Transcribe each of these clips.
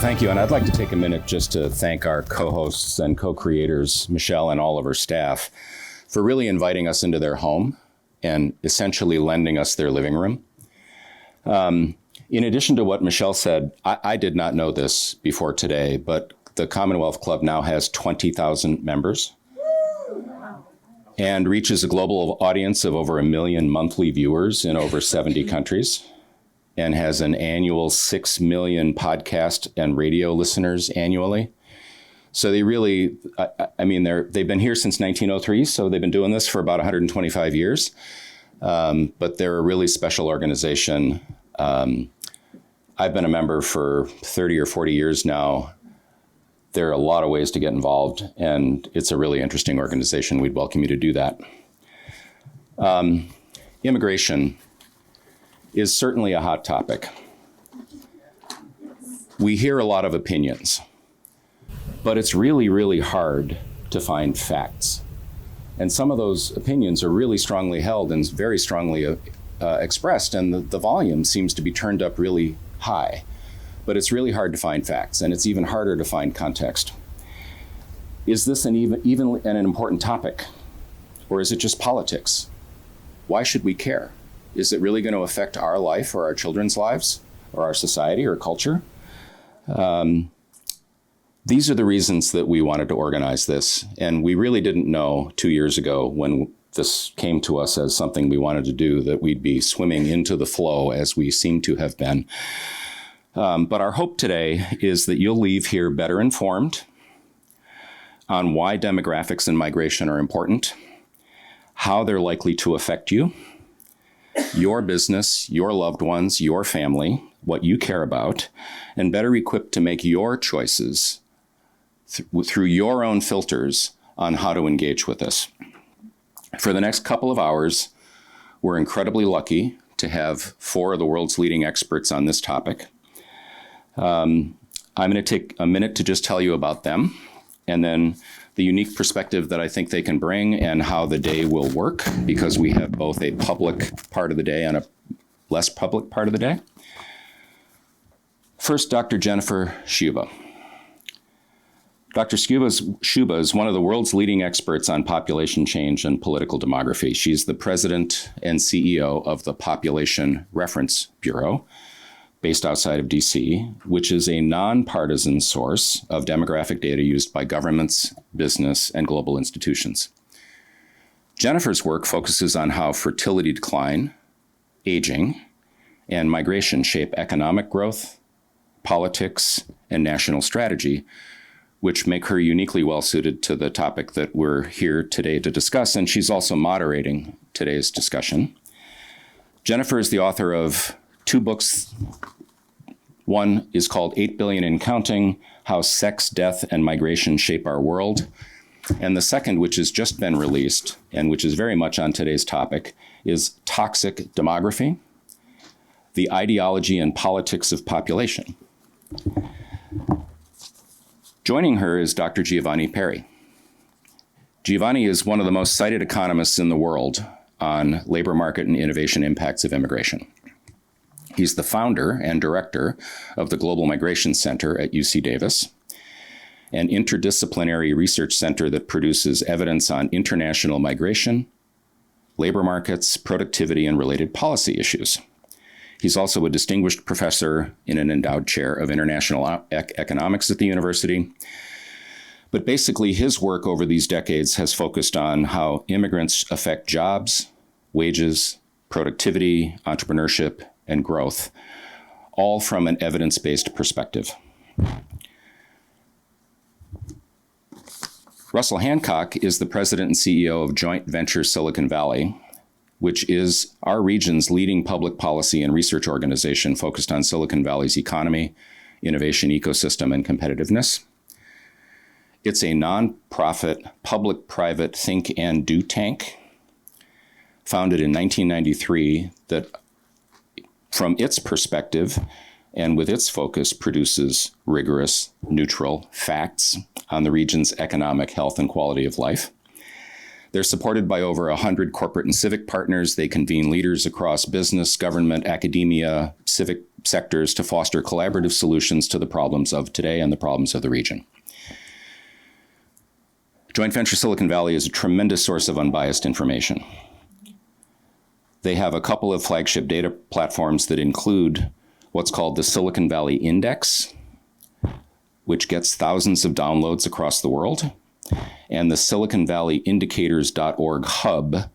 Thank you. And I'd like to take a minute just to thank our co-hosts and co-creators, Michelle and all of her staff, for really inviting us into their home and essentially lending us their living room. In addition to what Michelle said, I did not know this before today, but the Commonwealth Club now has 20,000 members and reaches a global audience of over 1 million monthly viewers in over 70 countries, and has an annual 6 million podcast and radio listeners annually. So they really, they've been here since 1903, so they've been doing this for about 125 years. But they're a really special organization. I've been a member for 30 or 40 years now. There are a lot of ways to get involved, and it's a really interesting organization. We'd welcome you to do that. Immigration is certainly a hot topic. We hear a lot of opinions, but it's really, really hard to find facts. And some of those opinions are really strongly held and very strongly expressed, and the volume seems to be turned up really high. But it's really hard to find facts, and it's even harder to find context. Is this even an important topic, or is it just politics? Why should we care? Is it really going to affect our life or our children's lives or our society or culture? These are the reasons that we wanted to organize this, and we really didn't know 2 years ago when this came to us as something we wanted to do that we'd be swimming into the flow as we seem to have been. But our hope today is that you'll leave here better informed on why demographics and migration are important, how they're likely to affect you, your business, your loved ones, your family, what you care about, and better equipped to make your choices through your own filters on how to engage with this. For the next couple of hours, we're incredibly lucky to have 4 of the world's leading experts on this topic. I'm going to take a minute to just tell you about them, and then the unique perspective that I think they can bring and how the day will work, because we have both a public part of the day and a less public part of the day. First, Dr. Jennifer Sciubba. Dr. Sciubba is one of the world's leading experts on population change and political demography. She's the president and CEO of the Population Reference Bureau, based outside of DC, which is a nonpartisan source of demographic data used by governments, business, and global institutions. Jennifer's work focuses on how fertility decline, aging, and migration shape economic growth, politics, and national strategy, which make her uniquely well-suited to the topic that we're here today to discuss, and she's also moderating today's discussion. Jennifer is the author of 2 books. One is called 8 Billion and Counting, How Sex, Death, and Migration Shape Our World. And the second, which has just been released, and which is very much on today's topic, is Toxic Demography, The Ideology and Politics of Population. Joining her is Dr. Giovanni Perry. Giovanni is one of the most cited economists in the world on labor market and innovation impacts of immigration. He's the founder and director of the Global Migration Center at UC Davis, an interdisciplinary research center that produces evidence on international migration, labor markets, productivity, and related policy issues. He's also a distinguished professor in an endowed chair of international economics at the university. But basically, his work over these decades has focused on how immigrants affect jobs, wages, productivity, entrepreneurship, and growth, all from an evidence-based perspective. Russell Hancock is the president and CEO of Joint Venture Silicon Valley, which is our region's leading public policy and research organization focused on Silicon Valley's economy, innovation ecosystem, and competitiveness. It's a nonprofit, public-private think and do tank founded in 1993 that, from its perspective and with its focus, produces rigorous, neutral facts on the region's economic health and quality of life. They're supported by over 100 corporate and civic partners. They convene leaders across business, government, academia, civic sectors to foster collaborative solutions to the problems of today and the problems of the region. Joint Venture Silicon Valley is a tremendous source of unbiased information. They have a couple of flagship data platforms that include what's called the Silicon Valley Index, which gets thousands of downloads across the world, and the Silicon Valley Indicators.org hub,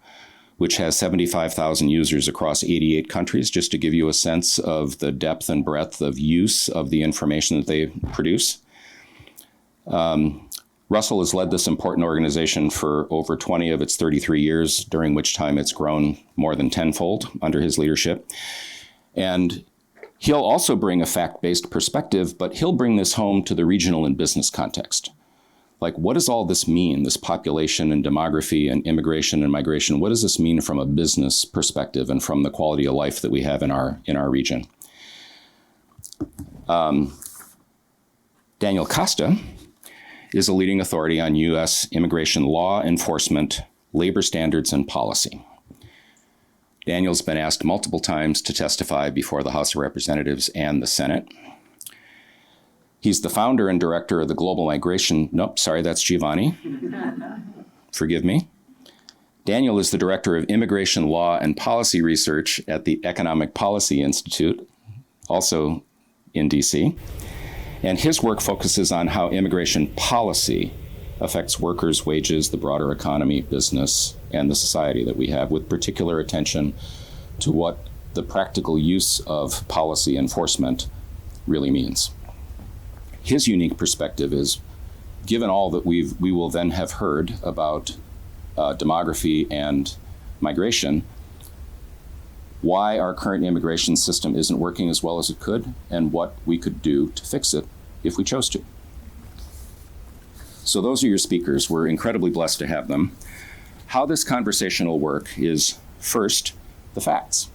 which has 75,000 users across 88 countries, just to give you a sense of the depth and breadth of use of the information that they produce. Russell has led this important organization for over 20 of its 33 years, during which time it's grown more than tenfold under his leadership. And he'll also bring a fact-based perspective, but he'll bring this home to the regional and business context. Like, what does all this mean, this population and demography and immigration and migration? What does this mean from a business perspective and from the quality of life that we have in our region? Daniel Costa is a leading authority on U.S. immigration law enforcement, labor standards, and policy. Daniel's been asked multiple times to testify before the House of Representatives and the Senate. He's the founder and director of the Global Migration, nope, sorry, that's Giovanni. Forgive me. Daniel is the director of immigration law and policy research at the Economic Policy Institute, also in DC. And his work focuses on how immigration policy affects workers' wages, the broader economy, business, and the society that we have, with particular attention to what the practical use of policy enforcement really means. His unique perspective is, given all that we will then have heard about demography and migration, why our current immigration system isn't working as well as it could, and what we could do to fix it if we chose to. So those are your speakers. We're incredibly blessed to have them. How this conversation will work is, first, the facts.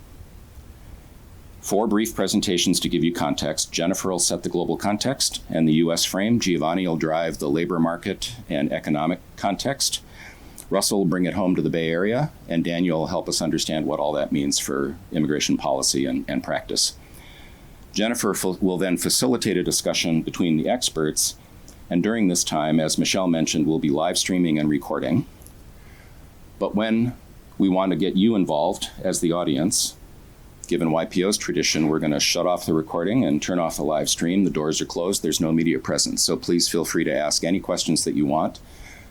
4 brief presentations to give you context. Jennifer will set the global context and the U.S. frame. Giovanni will drive the labor market and economic context. Russell will bring it home to the Bay Area, and Daniel will help us understand what all that means for immigration policy and practice. Jennifer will then facilitate a discussion between the experts, and during this time, as Michelle mentioned, we'll be live streaming and recording. But when we want to get you involved as the audience, given YPO's tradition, we're going to shut off the recording and turn off the live stream. The doors are closed. There's no media presence. So please feel free to ask any questions that you want,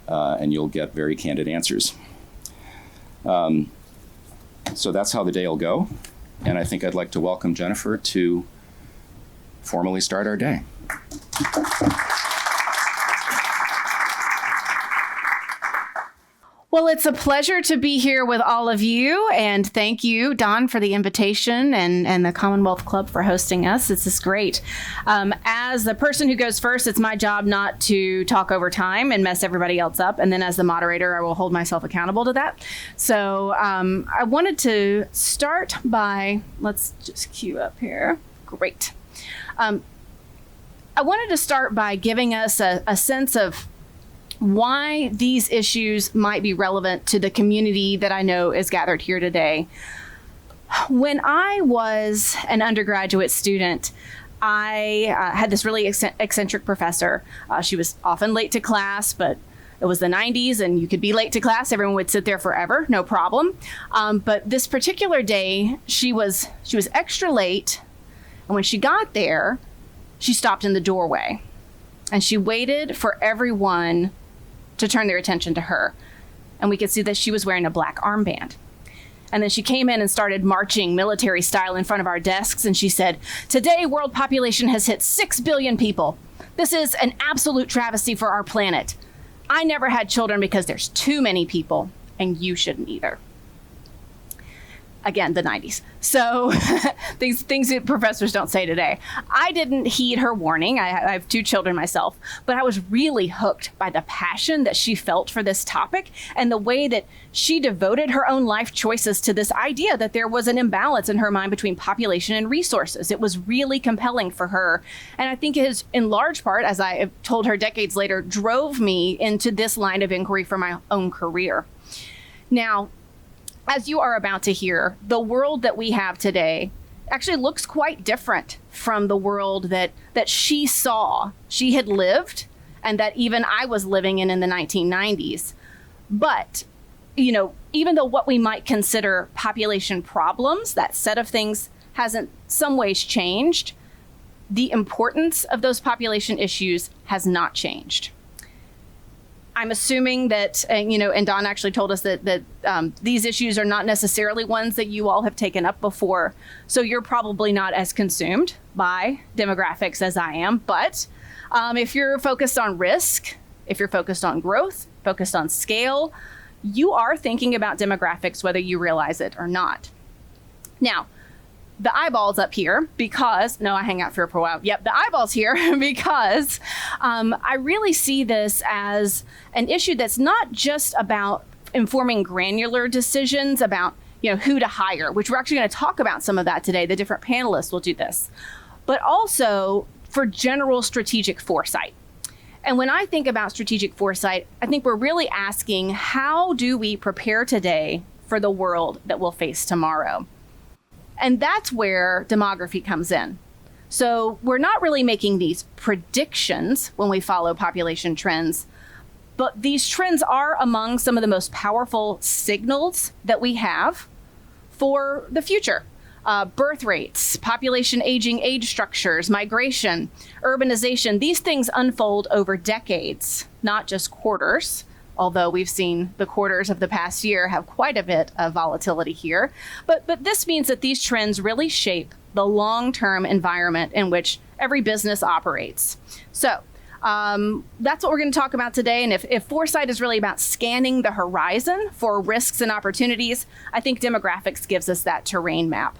and you'll get very candid answers. So that's how the day will go. And I think I'd like to welcome Jennifer to formally start our day. Well, it's a pleasure to be here with all of you, and thank you, Don, for the invitation and the Commonwealth Club for hosting us. This is great. As the person who goes first, it's my job not to talk over time and mess everybody else up, and then as the moderator, I will hold myself accountable to that. So I wanted to start by, let's just queue up here. Great. I wanted to start by giving us a sense of why these issues might be relevant to the community that I know is gathered here today. When I was an undergraduate student, I had this really eccentric professor. She was often late to class, but it was the 90s and you could be late to class. Everyone would sit there forever, no problem. But this particular day, she was extra late. And when she got there, she stopped in the doorway and she waited for everyone to turn their attention to her. And we could see that she was wearing a black armband. And then she came in and started marching military style in front of our desks. And she said, "Today, world population has hit 6 billion people. This is an absolute travesty for our planet. I never had children because there's too many people, and you shouldn't either." Again, the 90s. So things that professors don't say today. I didn't heed her warning. I have 2 children myself, but I was really hooked by the passion that she felt for this topic and the way that she devoted her own life choices to this idea that there was an imbalance in her mind between population and resources. It was really compelling for her. And I think it is, in large part, as I have told her decades later, drove me into this line of inquiry for my own career. Now, as you are about to hear, the world that we have today actually looks quite different from the world that she saw, she had lived, and that even I was living in the 1990s. But, even though what we might consider population problems, that set of things hasn't some ways changed, the importance of those population issues has not changed. I'm assuming that, and Don actually told us that these issues are not necessarily ones that you all have taken up before. So you're probably not as consumed by demographics as I am. But if you're focused on risk, if you're focused on growth, focused on scale, you are thinking about demographics, whether you realize it or not. Now, the eyeballs up here because, no, I hang out here for a while. Yep, the eyeballs here because I really see this as an issue that's not just about informing granular decisions about, who to hire, which we're actually going to talk about some of that today. The different panelists will do this, but also for general strategic foresight. And when I think about strategic foresight, I think we're really asking, how do we prepare today for the world that we'll face tomorrow? And that's where demography comes in. So we're not really making these predictions when we follow population trends, but these trends are among some of the most powerful signals that we have for the future. Birth rates, population aging, age structures, migration, urbanization, these things unfold over decades, not just quarters. Although we've seen the quarters of the past year have quite a bit of volatility here. But this means that these trends really shape the long-term environment in which every business operates. So that's what we're going to talk about today. And if foresight is really about scanning the horizon for risks and opportunities, I think demographics gives us that terrain map.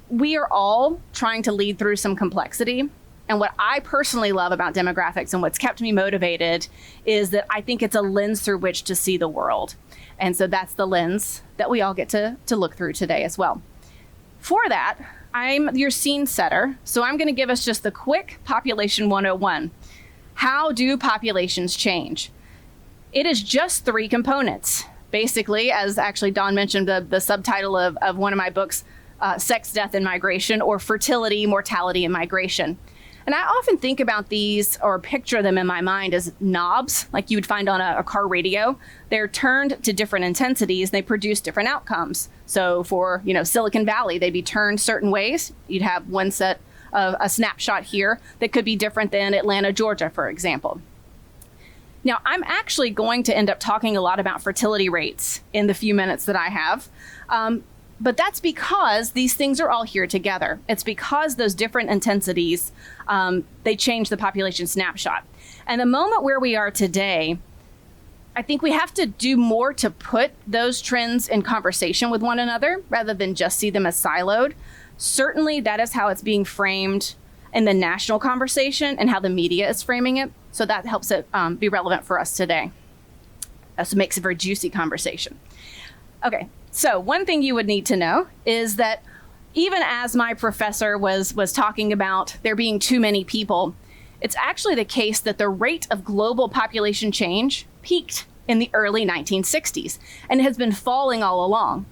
We are all trying to lead through some complexity. And what I personally love about demographics and what's kept me motivated is that I think it's a lens through which to see the world. And so that's the lens that we all get to look through today as well. For that, I'm your scene setter. So I'm going to give us just the quick Population 101. How do populations change? It is just 3 components. Basically, as actually Don mentioned, the subtitle of one of my books, Sex, Death, and Migration, or Fertility, Mortality, and Migration. And I often think about these or picture them in my mind as knobs, like you would find on a car radio. They're turned to different intensities. They produce different outcomes. So for, Silicon Valley, they'd be turned certain ways. You'd have one set of a snapshot here that could be different than Atlanta, Georgia, for example. Now, I'm actually going to end up talking a lot about fertility rates in the few minutes that I have. But that's because these things are all here together. It's because those different intensities, they change the population snapshot. And the moment where we are today, I think we have to do more to put those trends in conversation with one another rather than just see them as siloed. Certainly, that is how it's being framed in the national conversation and how the media is framing it. So that helps it be relevant for us today. That makes a very juicy conversation. Okay. So one thing you would need to know is that even as my professor was talking about there being too many people, it's actually the case that the rate of global population change peaked in the early 1960s and has been falling all along.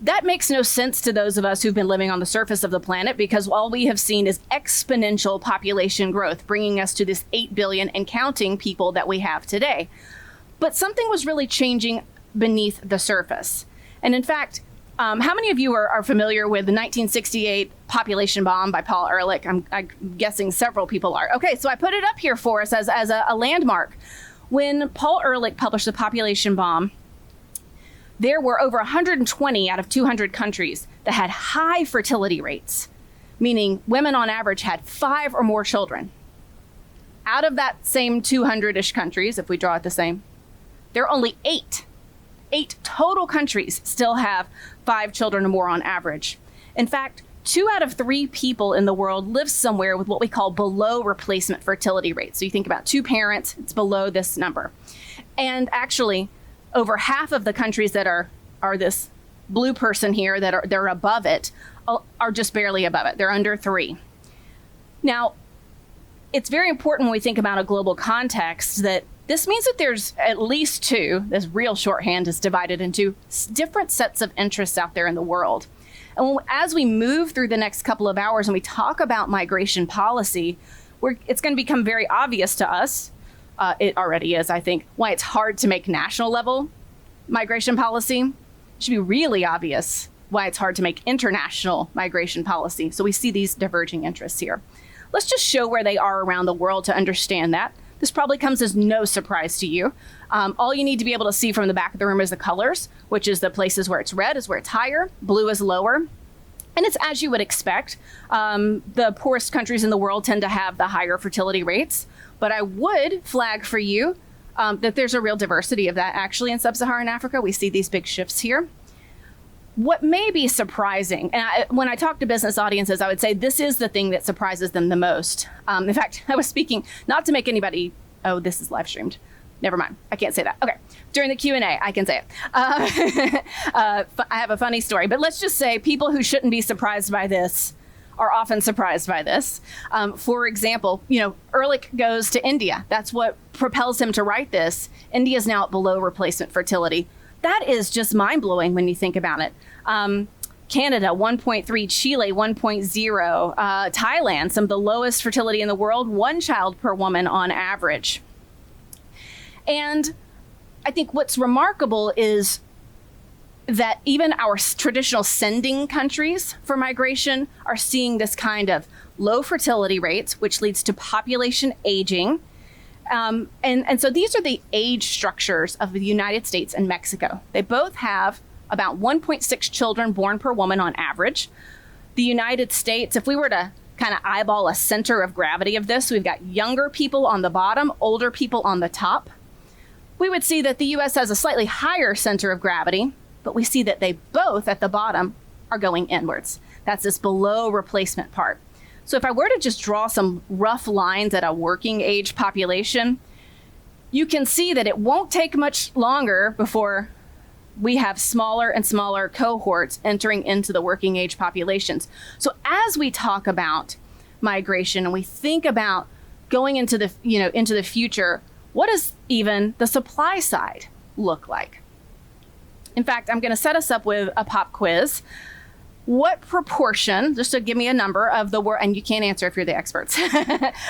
That makes no sense to those of us who've been living on the surface of the planet because all we have seen is exponential population growth, bringing us to this 8 billion and counting people that we have today. But something was really changing beneath the surface. And in fact, how many of you are familiar with the 1968 population bomb by Paul Ehrlich? I'm guessing several people are. Okay, so I put it up here for us as a landmark. When Paul Ehrlich published the population bomb, there were over 120 out of 200 countries that had high fertility rates, meaning women on average had 5 or more children. Out of that same 200-ish countries, if we draw it the same, there are only 8 total countries still have 5 children or more on average. In fact, 2 out of 3 people in the world live somewhere with what we call below replacement fertility rates. So you think about 2 parents, it's below this number. And actually, over half of the countries that are this blue person here they're above it are just barely above it. They're under 3. Now, it's very important when we think about a global context that this means that there's at least 2, this real shorthand is divided into different sets of interests out there in the world. And as we move through the next couple of hours and we talk about migration policy, it's going to become very obvious to us, it already is, I think, why it's hard to make national level migration policy. It should be really obvious why it's hard to make international migration policy. So we see these diverging interests here. Let's just show where they are around the world to understand that. This probably comes as no surprise to you. All you need to be able to see from the back of the room is the colors, which is the places where it's red is where it's higher, blue is lower. And it's as you would expect. The poorest countries in the world tend to have the higher fertility rates. But I would flag for you that there's a real diversity of that actually in sub-Saharan Africa. We see these big shifts here. What may be surprising, and when I talk to business audiences, I would say this is the thing that surprises them the most. In fact, I was speaking, not to make anybody, oh, this is live streamed. Never mind. I can't say that. Okay. During the Q&A, I can say it. I have a funny story, but let's just say people who shouldn't be surprised by this are often surprised by this. For example, Ehrlich goes to India. That's what propels him to write this. India is now at below replacement fertility. That is just mind-blowing when you think about it. Canada, 1.3, Chile, 1.0, Thailand, some of the lowest fertility in the world, 1 child per woman on average. And I think what's remarkable is that even our traditional sending countries for migration are seeing this kind of low fertility rates, which leads to population aging. And so these are the age structures of the United States and Mexico. They both have about 1.6 children born per woman on average. The United States, if we were to kind of eyeball a center of gravity of this, we've got younger people on the bottom, older people on the top. We would see that the US has a slightly higher center of gravity, but we see that they both at the bottom are going inwards. That's this below replacement part. So if I were to just draw some rough lines at a working age population, you can see that it won't take much longer before we have smaller and smaller cohorts entering into the working age populations. So as we talk about migration and we think about going into the future, what does even the supply side look like? In fact, I'm going to set us up with a pop quiz. What proportion, just to give me a number of the world, and you can't answer if you're the experts,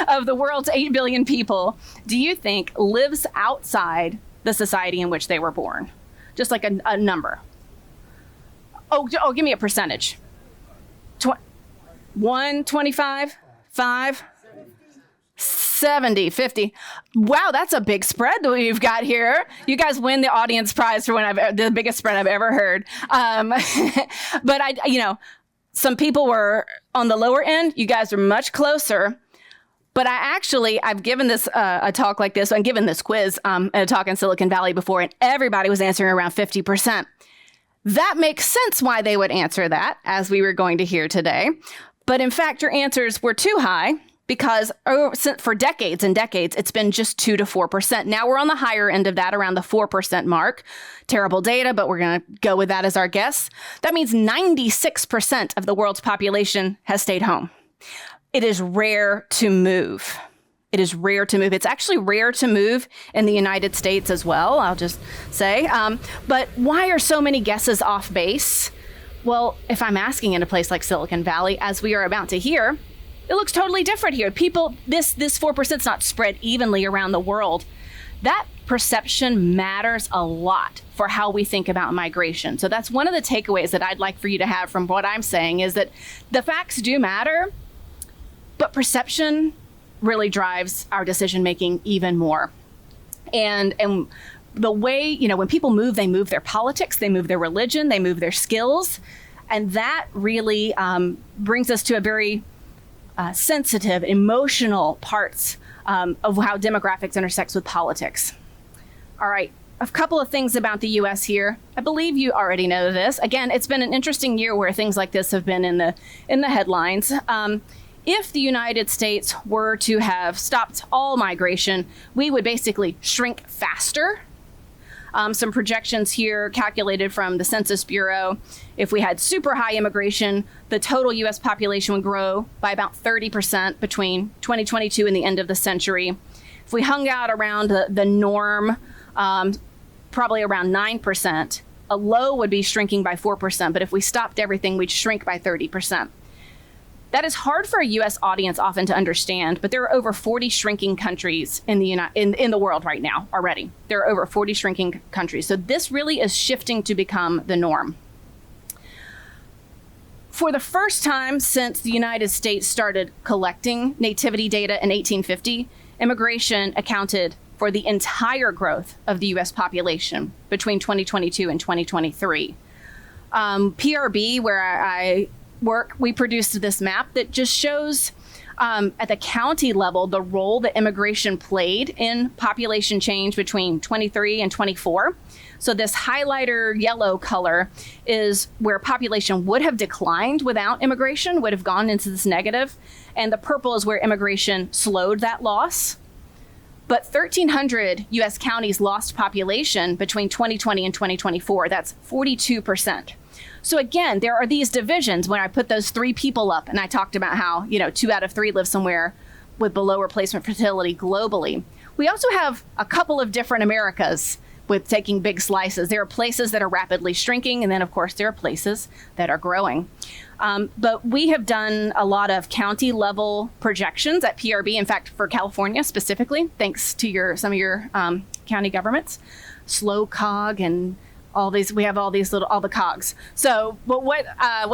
of the world's 8 billion people do you think lives outside the society in which they were born? Just like a number. Oh, give me a percentage. 1, 25, 5, 70, 50. Wow, that's a big spread that we've got here. You guys win the audience prize for the biggest spread I've ever heard. But some people were on the lower end. You guys are much closer. But I've given this a talk like this. I've given this quiz at a talk in Silicon Valley before, and everybody was answering around 50%. That makes sense why they would answer that, as we were going to hear today. But in fact, your answers were too high because for decades and decades, it's been just 2 to 4%. Now we're on the higher end of that, around the 4% mark. Terrible data, but we're going to go with that as our guess. That means 96% of the world's population has stayed home. It is rare to move. It is rare to move. It's actually rare to move in the United States as well, I'll just say. But why are so many guesses off base? Well, if I'm asking in a place like Silicon Valley, as we are about to hear, it looks totally different here. People, this 4% is not spread evenly around the world. That perception matters a lot for how we think about migration. So that's one of the takeaways that I'd like for you to have from what I'm saying is that the facts do matter, but perception really drives our decision-making even more. And the way, when people move, they move their politics, they move their religion, they move their skills. And that really brings us to a very sensitive, emotional parts of how demographics intersects with politics. All right, a couple of things about the U.S. here. I believe you already know this. Again, it's been an interesting year where things like this have been in the headlines. If the United States were to have stopped all migration, we would basically shrink faster. Some projections here calculated from the Census Bureau. If we had super high immigration, the total U.S. population would grow by about 30% between 2022 and the end of the century. If we hung out around the norm, probably around 9%, a low would be shrinking by 4%, but if we stopped everything, we'd shrink by 30%. That is hard for a U.S. audience often to understand, but there are over 40 shrinking countries in the world right now already. There are over 40 shrinking countries. So this really is shifting to become the norm. For the first time since the United States started collecting nativity data in 1850, immigration accounted for the entire growth of the U.S. population between 2022 and 2023. PRB, where I work, we produced this map that just shows at the county level the role that immigration played in population change between 23 and 24. So this highlighter yellow color is where population would have declined without immigration, would have gone into this negative, and the purple is where immigration slowed that loss. But 1,300 U.S. counties lost population between 2020 and 2024. That's 42%. So again, there are these divisions. When I put those 3 people up and I talked about how, 2 out of 3 live somewhere with below replacement fertility globally. We also have a couple of different Americas with taking big slices. There are places that are rapidly shrinking, and then of course there are places that are growing. But we have done a lot of county level projections at PRB. In fact, for California specifically, thanks to some of your county governments, slow cog and all these, we have all the cogs. So, but what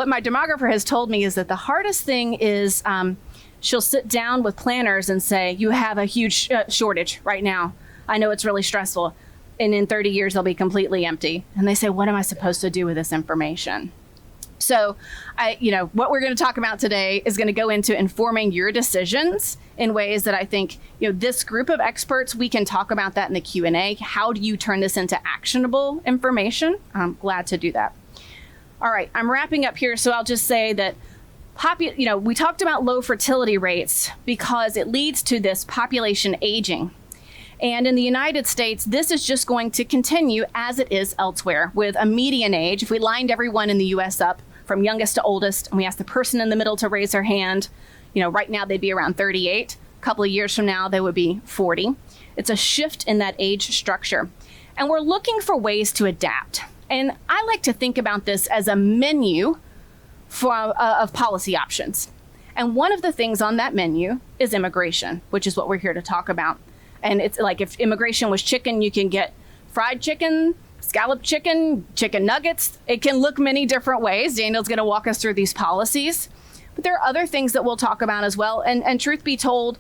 my demographer has told me is that the hardest thing is she'll sit down with planners and say, you have a huge shortage right now. I know it's really stressful. And in 30 years, they'll be completely empty. And they say, what am I supposed to do with this information? So, what we're going to talk about today is going to go into informing your decisions in ways that I think, this group of experts, we can talk about that in the Q&A. How do you turn this into actionable information? I'm glad to do that. All right, I'm wrapping up here. So I'll just say that, we talked about low fertility rates because it leads to this population aging. And in the United States, this is just going to continue as it is elsewhere with a median age. If we lined everyone in the US up from youngest to oldest, and we asked the person in the middle to raise their hand, right now they'd be around 38. A couple of years from now, they would be 40. It's a shift in that age structure. And we're looking for ways to adapt. And I like to think about this as a menu of policy options. And one of the things on that menu is immigration, which is what we're here to talk about. And it's like if immigration was chicken, you can get fried chicken, scalloped chicken, chicken nuggets. It can look many different ways. Daniel's going to walk us through these policies. But there are other things that we'll talk about as well. And truth be told,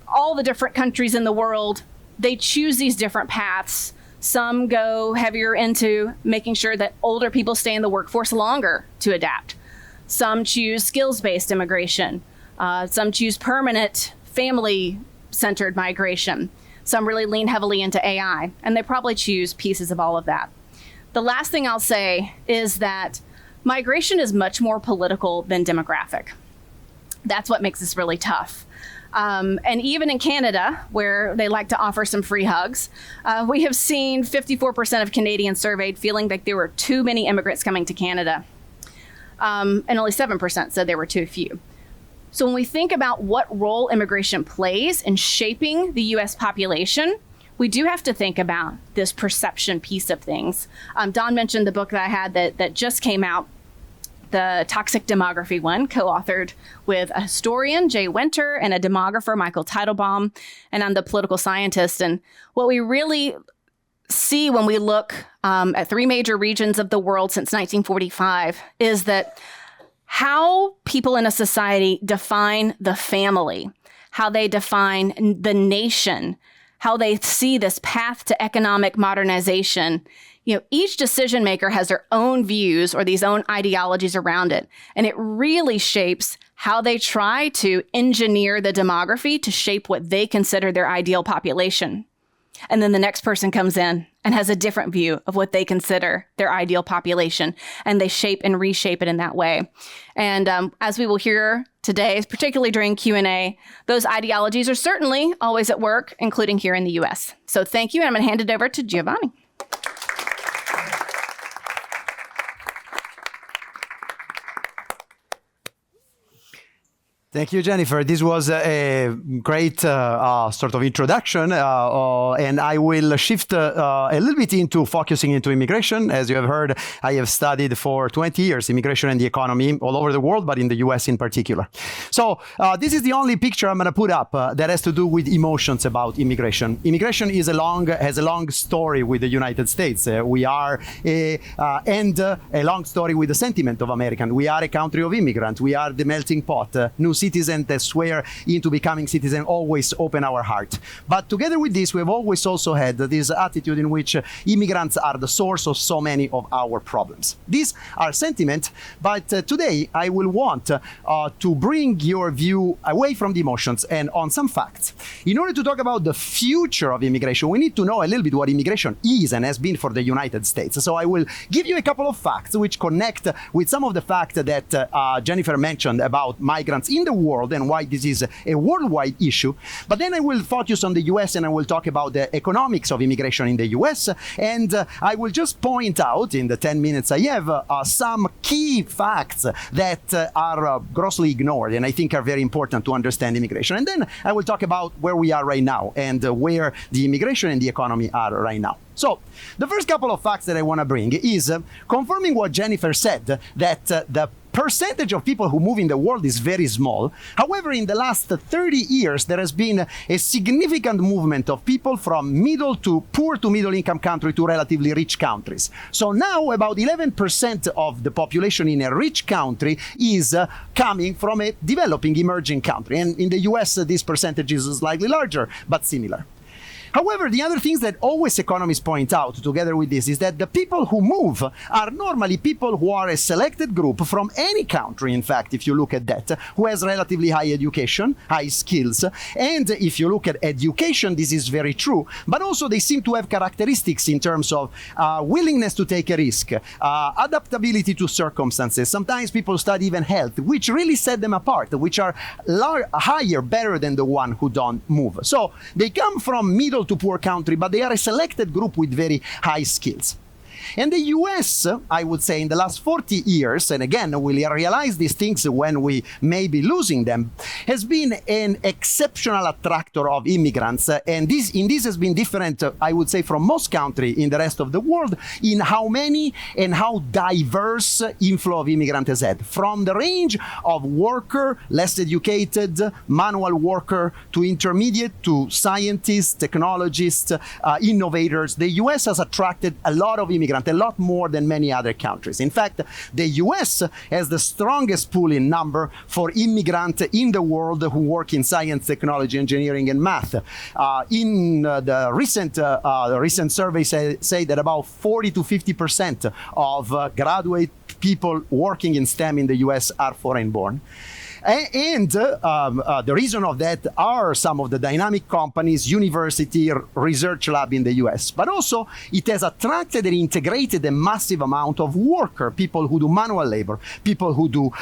all the different countries in the world, they choose these different paths. Some go heavier into making sure that older people stay in the workforce longer to adapt. Some choose skills-based immigration. Some choose permanent family-centered migration. Some really lean heavily into AI, and they probably choose pieces of all of that. The last thing I'll say is that migration is much more political than demographic. That's what makes this really tough. And even in Canada, where they like to offer some free hugs, we have seen 54% of Canadians surveyed feeling like there were too many immigrants coming to Canada. And only 7% said there were too few. So when we think about what role immigration plays in shaping the U.S. population, we do have to think about this perception piece of things. Don mentioned the book that I had that just came out, the Toxic Demography one, co-authored with a historian, Jay Winter, and a demographer, Michael Teitelbaum, and I'm the political scientist. And what we really see when we look at 3 major regions of the world since 1945 is that how people in a society define the family, how they define the nation, how they see this path to economic modernization. Each decision maker has their own views or these own ideologies around it. And it really shapes how they try to engineer the demography to shape what they consider their ideal population. And then the next person comes in and has a different view of what they consider their ideal population, and they shape and reshape it in that way. And as we will hear today, particularly during Q&A, those ideologies are certainly always at work, including here in the U.S. So thank you, and I'm going to hand it over to Giovanni. Thank you, Jennifer. This was a great sort of introduction, and I will shift a little bit into focusing into immigration. As you have heard, I have studied for 20 years immigration and the economy all over the world, but in the US in particular. So this is the only picture I'm going to put up that has to do with emotions about immigration. Immigration has a long story with the United States. We are and a long story with the sentiment of Americans. We are a country of immigrants. We are the melting pot. New citizens that swear into becoming citizens always open our heart. But together with this, we've always also had this attitude in which immigrants are the source of so many of our problems. These are sentiments, but today I will want to bring your view away from the emotions and on some facts. In order to talk about the future of immigration, we need to know a little bit what immigration is and has been for the United States. So I will give you a couple of facts which connect with some of the facts that Jennifer mentioned about migrants in the world and why this is a worldwide issue. But then I will focus on the US and I will talk about the economics of immigration in the US. And I will just point out in the 10 minutes I have some key facts that are grossly ignored and I think are very important to understand immigration. And then I will talk about where we are right now and where the immigration and the economy are right now. So the first couple of facts that I want to bring is confirming what Jennifer said, that the percentage of people who move in the world is very small. However, in the last 30 years, there has been a significant movement of people from middle to poor to middle income country to relatively rich countries. So now about 11% of the population in a rich country is coming from a developing emerging country. And in the US, this percentage is slightly larger, but similar. However, the other things that always economists point out together with this is that the people who move are normally people who are a selected group from any country, in fact, if you look at that, who has relatively high education, high skills. And if you look at education, this is very true. But also they seem to have characteristics in terms of willingness to take a risk, adaptability to circumstances. Sometimes people study even health, which really set them apart, which are higher, better than the one who don't move. So they come from middle to poor country, but they are a selected group with very high skills. And the US, I would say, in the last 40 years, and again, we'll realize these things when we may be losing them, has been an exceptional attractor of immigrants. And this has been different, I would say, from most countries in the rest of the world in how many and how diverse inflow of immigrants has had. From the range of worker, less educated, manual worker, to intermediate, to scientists, technologists, innovators, the US has attracted a lot of immigrants, a lot more than many other countries. In fact, the US has the strongest pool in number for immigrants in the world who work in science, technology, engineering, and math. The recent surveys say that about 40 to 50% of graduate people working in STEM in the US are foreign born. And the reason of that are some of the dynamic companies, university, research lab in the US. But also, it has attracted and integrated a massive amount of worker, people who do manual labor, people who do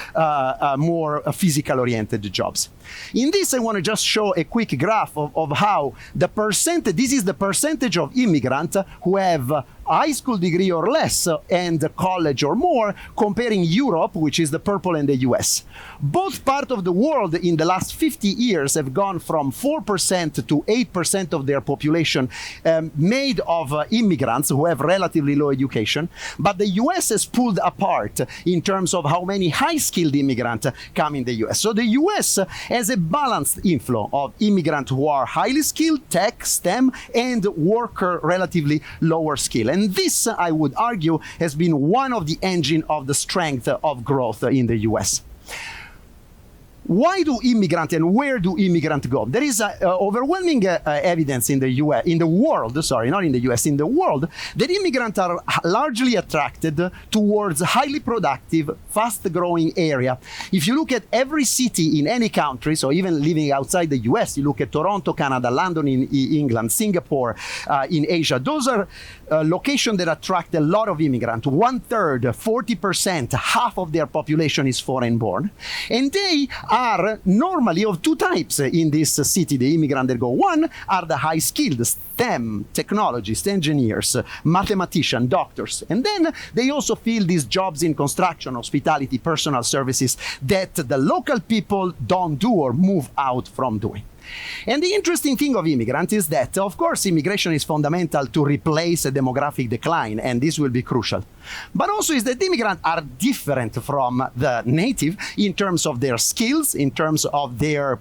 more physical-oriented jobs. In this, I want to just show a quick graph of how this is the percentage of immigrants who have high school degree or less and college or more, comparing Europe, which is the purple, and the US. Both parts of the world in the last 50 years have gone from 4% to 8% of their population made of immigrants who have relatively low education. But the US has pulled apart in terms of how many high-skilled immigrants come in the US. So the US has a balanced inflow of immigrants who are highly skilled, tech, STEM, and worker relatively lower skill. And this, I would argue, has been one of the engines of the strength of growth in the US. Why do immigrants and where do immigrants go? There is overwhelming evidence in the world that immigrants are largely attracted towards highly productive, fast-growing area. If you look at every city in any country, so even living outside the US, you look at Toronto, Canada, London in England, Singapore in Asia, those are locations that attract a lot of immigrants. 1/3, 40%, half of their population is foreign born. And they are normally of two types in this city, the immigrants that go. One are the high-skilled STEM, technologists, engineers, mathematicians, doctors. And then they also fill these jobs in construction, hospitality, personal services that the local people don't do or move out from doing. And the interesting thing of immigrants is that, of course, immigration is fundamental to replace a demographic decline, and this will be crucial. But also is that immigrants are different from the native in terms of their skills, in terms of their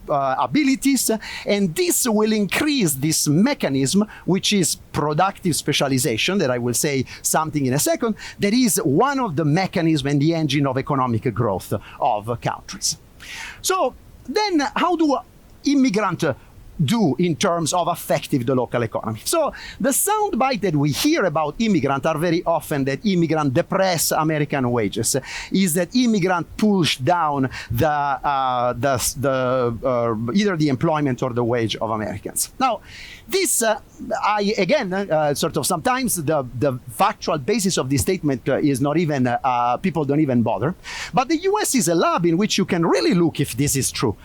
abilities, and this will increase this mechanism, which is productive specialization, that I will say something in a second, that is one of the mechanisms and the engine of economic growth of countries. So then how do immigrants do in terms of affecting the local economy? So the soundbite that we hear about immigrants are very often that immigrants depress American wages, is that immigrants push down either the employment or the wage of Americans. Now, this, sort of sometimes the factual basis of this statement is not even, people don't even bother. But the US is a lab in which you can really look if this is true.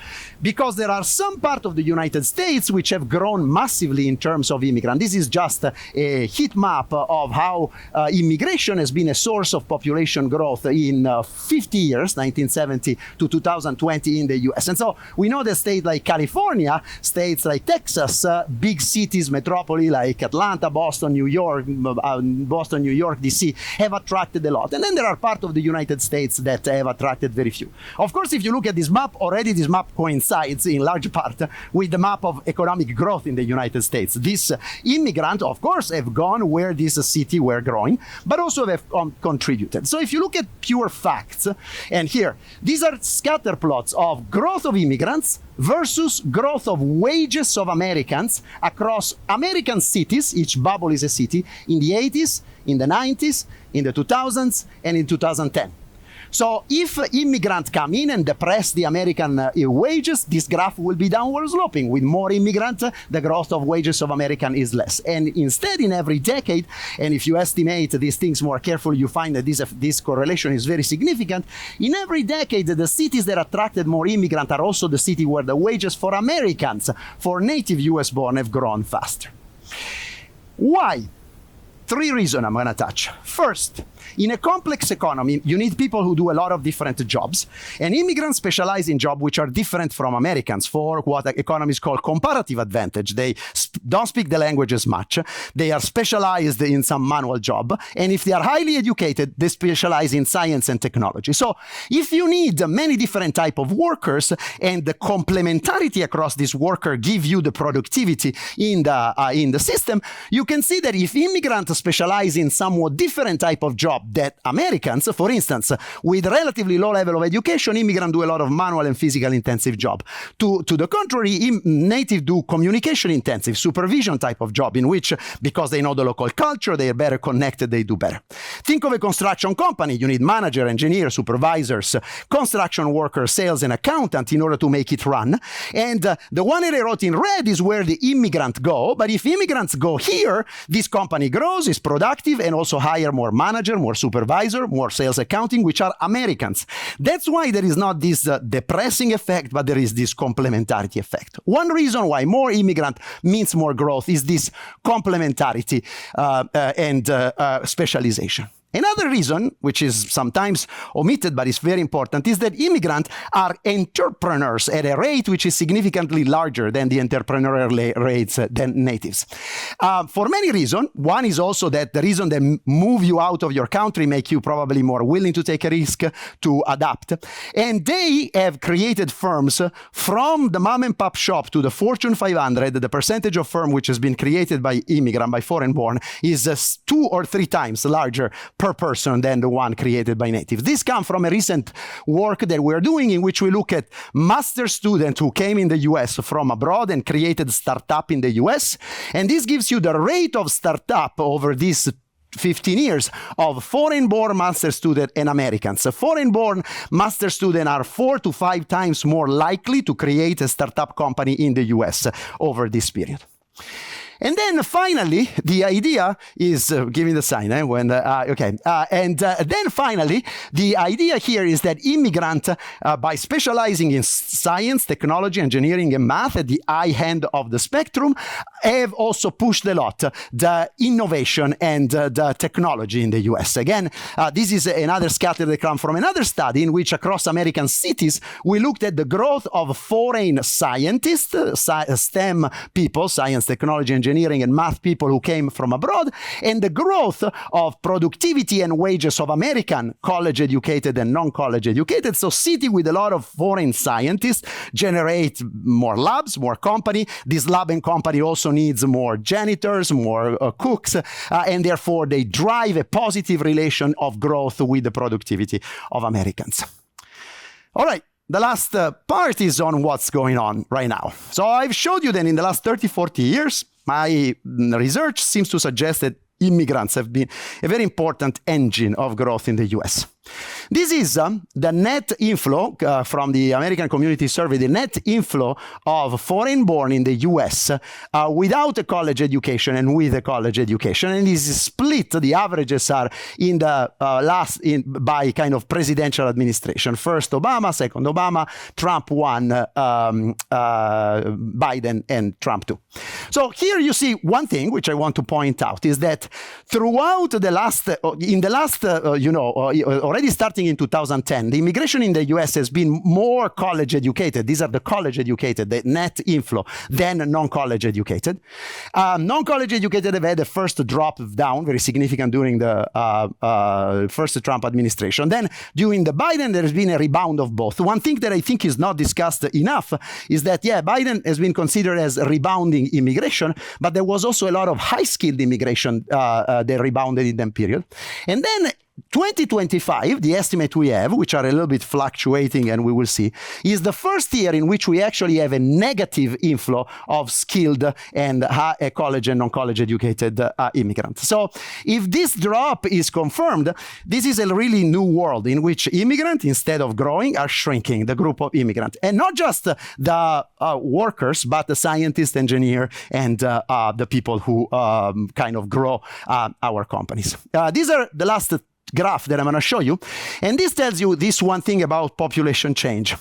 Because there are some parts of the United States which have grown massively in terms of immigrants. This is just a heat map of how immigration has been a source of population growth in 50 years, 1970 to 2020 in the US. And so we know that states like California, states like Texas, big cities, metropolis like Atlanta, Boston, New York, DC, have attracted a lot. And then there are parts of the United States that have attracted very few. Of course, if you look at this map, already this map coincides in large part with the map of economic growth in the United States. These immigrants, of course, have gone where this city were growing, but also have contributed. So if you look at pure facts, and here, these are scatter plots of growth of immigrants versus growth of wages of Americans across American cities, each bubble is a city, in the 80s, in the 90s, in the 2000s, and in 2010. So if immigrants come in and depress the American wages, this graph will be downward sloping. With more immigrants, the growth of wages of Americans is less. And instead, in every decade, and if you estimate these things more carefully, you find that this correlation is very significant. In every decade, the cities that attracted more immigrants are also the cities where the wages for Americans, for native US born, have grown faster. Why? 3 reasons I'm going to touch. First, in a complex economy, you need people who do a lot of different jobs. And immigrants specialize in jobs which are different from Americans for what economists call comparative advantage. They don't speak the language as much. They are specialized in some manual job. And if they are highly educated, they specialize in science and technology. So if you need many different types of workers and the complementarity across this worker give you the productivity in the system, you can see that if immigrants specialize in somewhat different type of job that Americans, for instance, with relatively low level of education, immigrants do a lot of manual and physical intensive job. To the contrary, native do communication intensive, supervision type of job in which, because they know the local culture, they are better connected, they do better. Think of a construction company. You need manager, engineer, supervisors, construction workers, sales and accountant in order to make it run. And the one that I wrote in red is where the immigrants go. But if immigrants go here, this company grows, is productive, and also hire more manager, more supervisor, more sales accounting, which are Americans. That's why there is not this depressing effect, but there is this complementarity effect. One reason why more immigrant means more growth is this complementarity and specialization. Another reason, which is sometimes omitted but is very important, is that immigrants are entrepreneurs at a rate which is significantly larger than the entrepreneurial rates than natives. For many reasons. One is also that the reason they move you out of your country make you probably more willing to take a risk, to adapt. And they have created firms from the mom and pop shop to the Fortune 500. The percentage of firm which has been created by immigrant, by foreign born, is 2 or 3 times larger per person than the one created by natives. This comes from a recent work that we're doing in which we look at master students who came in the US from abroad and created startup in the US. And this gives you the rate of startup over these 15 years of foreign-born master student and Americans. Foreign-born master students are 4 to 5 times more likely to create a startup company in the US over this period. And then finally, the idea is giving the sign then finally, the idea here is that immigrant, by specializing in science, technology, engineering, and math at the high end of the spectrum, have also pushed a lot the innovation and the technology in the US. Again, this is another scatter that comes from another study in which across American cities, we looked at the growth of foreign scientists, STEM people, science, technology, engineering, and math people who came from abroad, and the growth of productivity and wages of American college-educated and non-college educated. So city with a lot of foreign scientists generate more labs, more company. This lab and company also needs more janitors, more cooks, and therefore they drive a positive relation of growth with the productivity of Americans. All right. The last part is on what's going on right now. So I've showed you that in the last 30, 40 years, my research seems to suggest that immigrants have been a very important engine of growth in the US. This is the net inflow from the American Community Survey, the net inflow of foreign-born in the US without a college education and with a college education. And this is split, the averages are in the by kind of presidential administration. First Obama, second Obama, Trump 1, Biden, and Trump 2. So here you see one thing which I want to point out is that throughout the last, already starting in 2010, the immigration in the US has been more college educated. These are the college educated, the net inflow, than non-college educated. Non-college educated have had a first drop down, very significant during the first Trump administration. Then during the Biden, there has been a rebound of both. One thing that I think is not discussed enough is that, Biden has been considered as rebounding immigration, but there was also a lot of high-skilled immigration that rebounded in that period. And then 2025, the estimate we have, which are a little bit fluctuating and we will see, is the first year in which we actually have a negative inflow of skilled and college and non-college educated immigrants. So if this drop is confirmed, this is a really new world in which immigrants, instead of growing, are shrinking, the group of immigrants. And not just the workers, but the scientists, engineers, and the people who kind of grow our companies. These are the last graph that I'm going to show you. And this tells you this one thing about population change.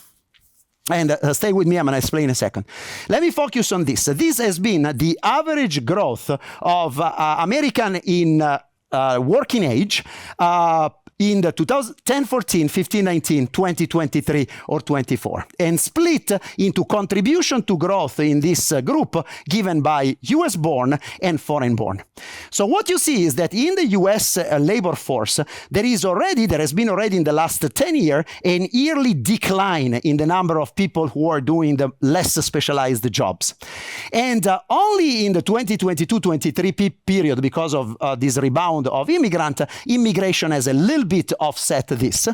And stay with me, I'm going to explain in a second. Let me focus on this. This has been the average growth of American in working age in the 2010, 14, 15, 19, 20, 23, or 24, and split into contribution to growth in this group given by US-born and foreign-born. So what you see is that in the US labor force, there has been already in the last 10 years an yearly decline in the number of people who are doing the less specialized jobs. And only in the 2022-23 period, because of this rebound of immigration has a little bit offset this.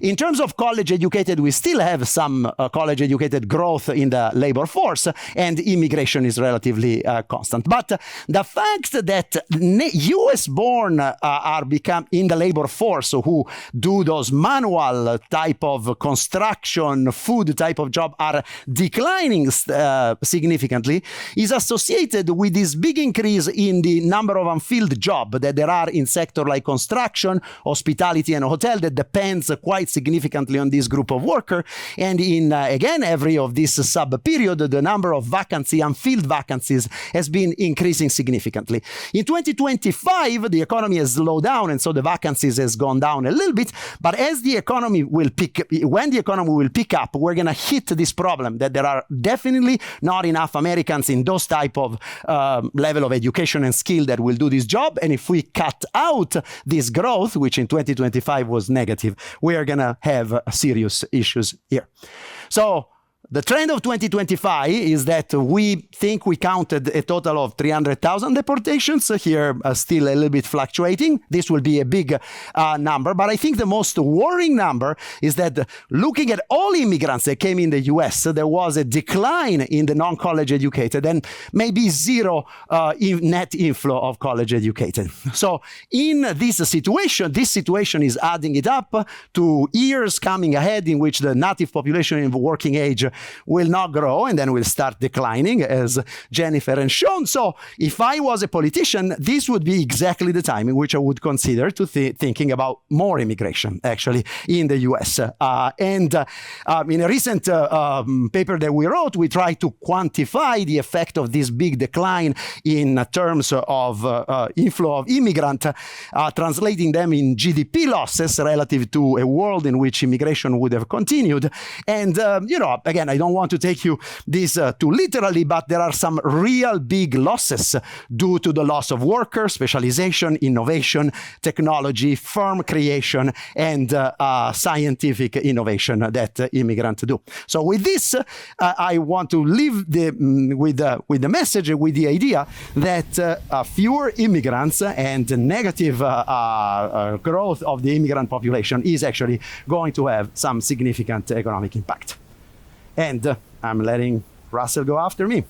In terms of college educated, we still have some college educated growth in the labor force, and immigration is relatively constant. But the fact that US born are become in the labor force, who do those manual type of construction, food type of job, are declining significantly, is associated with this big increase in the number of unfilled jobs that there are in sectors like construction, hospitality, and hotel that depends quite significantly on this group of workers. And in, again, every of this sub-period, the number of unfilled vacancies has been increasing significantly. In 2025, the economy has slowed down, and so the vacancies has gone down a little bit. But as the economy will when the economy will pick up, we're going to hit this problem that there are definitely not enough Americans in those type of level of education and skill that will do this job. And if we cut out this growth, which in 2025 was negative, we are going to have serious issues here. So the trend of 2025 is that we think we counted a total of 300,000 deportations. Here, still a little bit fluctuating. This will be a big number. But I think the most worrying number is that looking at all immigrants that came in the US, there was a decline in the non-college educated and maybe zero net inflow of college educated. So in this situation is adding it up to years coming ahead in which the native population in working age will not grow and then will start declining, as Jennifer has shown. So if I was a politician, this would be exactly the time in which I would consider to thinking about more immigration, actually, in the US. In a recent paper that we wrote, we tried to quantify the effect of this big decline in terms of inflow of immigrant, translating them in GDP losses relative to a world in which immigration would have continued. And, again, I don't want to take you this too literally, but there are some real big losses due to the loss of workers, specialization, innovation, technology, firm creation, and scientific innovation that immigrants do. So with this, I want to leave with the message, with the idea that fewer immigrants and negative growth of the immigrant population is actually going to have some significant economic impact. And I'm letting Russell go after me.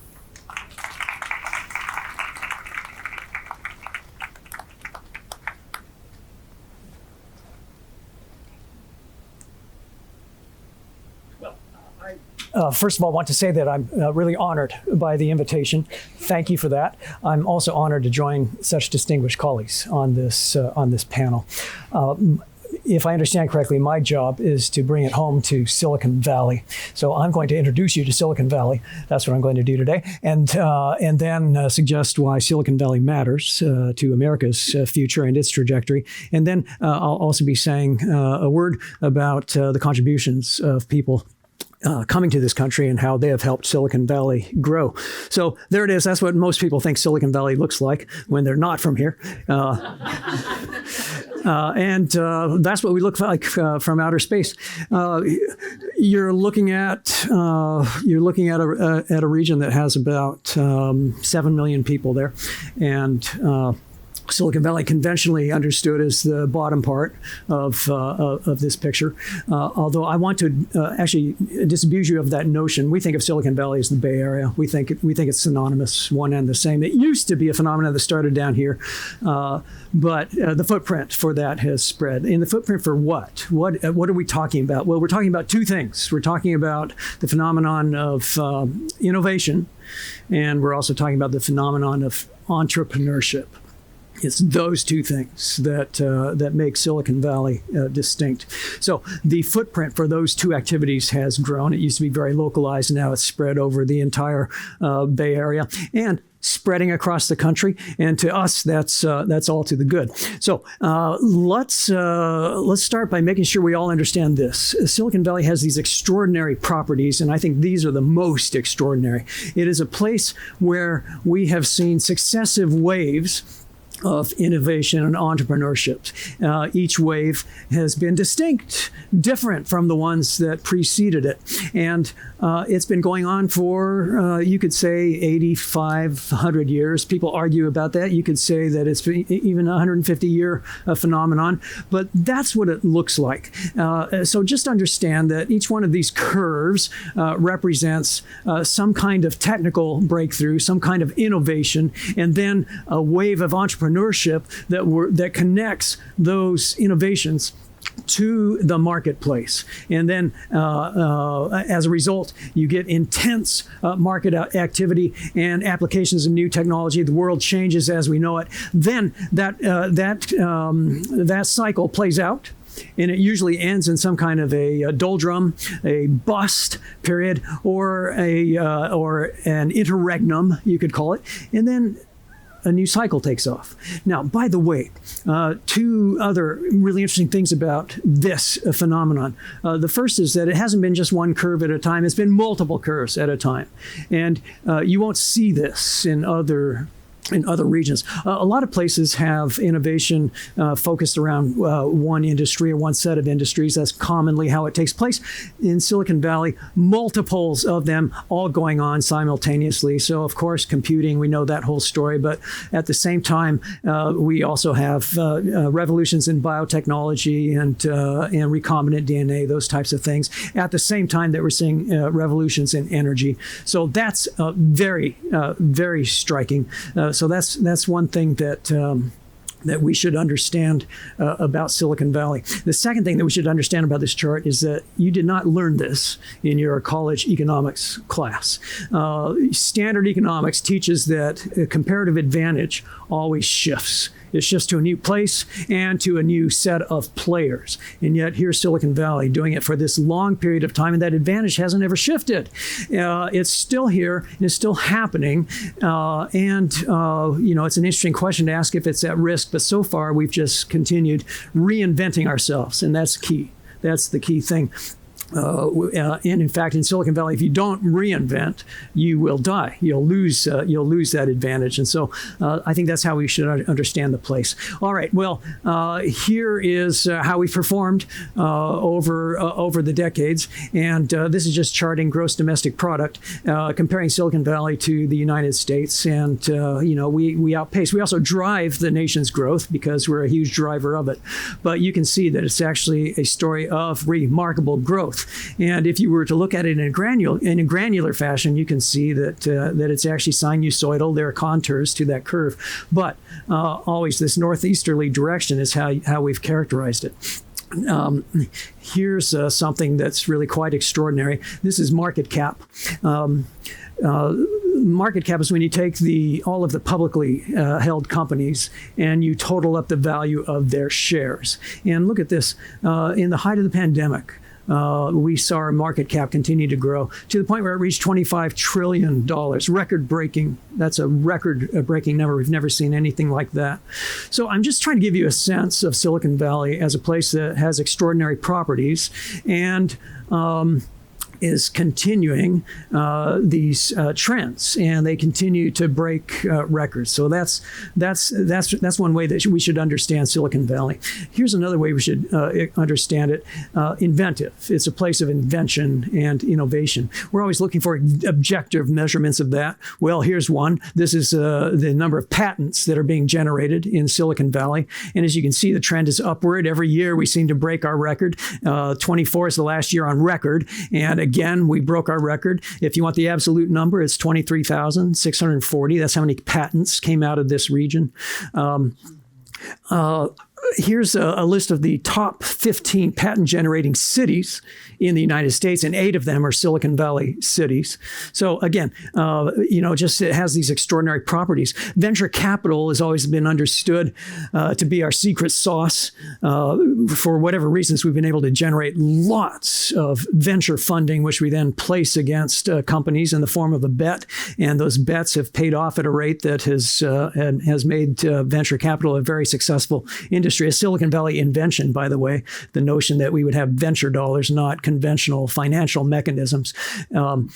First of all, I want to say that I'm really honored by the invitation. Thank you for that. I'm also honored to join such distinguished colleagues on this panel. If I understand correctly, my job is to bring it home to Silicon Valley. So I'm going to introduce you to Silicon Valley. That's what I'm going to do today, and then suggest why Silicon Valley matters to America's future and its trajectory. And then I'll also be saying a word about the contributions of people coming to this country and how they have helped Silicon Valley grow. So there it is. That's what most people think Silicon Valley looks like when they're not from here. And that's what we look like from outer space. You're looking at a region that has about 7 million people there, and Silicon Valley conventionally understood as the bottom part of this picture. Although I want to actually disabuse you of that notion. We think of Silicon Valley as the Bay Area. We think it's synonymous, one and the same. It used to be a phenomenon that started down here, but the footprint for that has spread. And the footprint for what? What are we talking about? Well, we're talking about two things. We're talking about the phenomenon of innovation, and we're also talking about the phenomenon of entrepreneurship. It's those two things that make Silicon Valley distinct. So the footprint for those two activities has grown. It used to be very localized. Now it's spread over the entire Bay Area and spreading across the country. And to us, that's all to the good. So let's start by making sure we all understand this. Silicon Valley has these extraordinary properties, and I think these are the most extraordinary. It is a place where we have seen successive waves of innovation and entrepreneurship. Each wave has been distinct, different from the ones that preceded it. And it's been going on for, you could say, 8,500 years. People argue about that. You could say that it's even a 150-year phenomenon. But that's what it looks like. So just understand that each one of these curves represents some kind of technical breakthrough, some kind of innovation, and then a wave of entrepreneurship that connects those innovations to the marketplace. And then as a result, you get intense market activity and applications of new technology. The world changes as we know it. Then that cycle plays out. And it usually ends in some kind of a doldrum, a bust period, or an interregnum, you could call it. And then a new cycle takes off. Now, by the way, two other really interesting things about this phenomenon. The first is that it hasn't been just one curve at a time. It's been multiple curves at a time. And you won't see this in other regions. A lot of places have innovation focused around one industry or one set of industries. That's commonly how it takes place. In Silicon Valley, multiples of them all going on simultaneously. So, of course, computing, we know that whole story. But at the same time, we also have revolutions in biotechnology and recombinant DNA, those types of things. At the same time that we're seeing revolutions in energy. So that's very, very striking. So that's one thing that that we should understand about Silicon Valley. The second thing that we should understand about this chart is that you did not learn this in your college economics class. Standard economics teaches that a comparative advantage always shifts. It shifts to a new place and to a new set of players. And yet here's Silicon Valley doing it for this long period of time, and that advantage hasn't ever shifted. It's still here, and it's still happening. It's an interesting question to ask if it's at risk, but so far we've just continued reinventing ourselves, and that's key. That's the key thing. And in fact, in Silicon Valley, if you don't reinvent, you will die. You'll lose that advantage. And so I think that's how we should understand the place. All right. Well, here is how we performed over the decades. And this is just charting gross domestic product, comparing Silicon Valley to the United States. And, we outpace. We also drive the nation's growth because we're a huge driver of it. But you can see that it's actually a story of remarkable growth. And if you were to look at it in a granular fashion, you can see that it's actually sinusoidal. There are contours to that curve, but always this northeasterly direction is how we've characterized it. Here's something that's really quite extraordinary. This is market cap. Market cap is when you take all of the publicly held companies and you total up the value of their shares. And look at this. In the height of the pandemic, we saw our market cap continue to grow to the point where it reached $25 trillion, record-breaking. That's a record-breaking number. We've never seen anything like that. So I'm just trying to give you a sense of Silicon Valley as a place that has extraordinary properties and is continuing these trends, and they continue to break records. So that's one way that we should understand Silicon Valley. Here's another way we should understand it: inventive. It's a place of invention and innovation. We're always looking for objective measurements of that. Well, here's one. This is the number of patents that are being generated in Silicon Valley, and as you can see, the trend is upward. Every year we seem to break our record. 24 is the last year on record, and again, we broke our record. If you want the absolute number, it's 23,640. That's how many patents came out of this region. Here's a list of the top 15 patent-generating cities in the United States, and 8 of them are Silicon Valley cities. So again, just it has these extraordinary properties. Venture capital has always been understood to be our secret sauce. For whatever reasons, we've been able to generate lots of venture funding, which we then place against companies in the form of a bet, and those bets have paid off at a rate that has made venture capital a very successful industry. A Silicon Valley invention, by the way, the notion that we would have venture dollars, not conventional financial mechanisms. And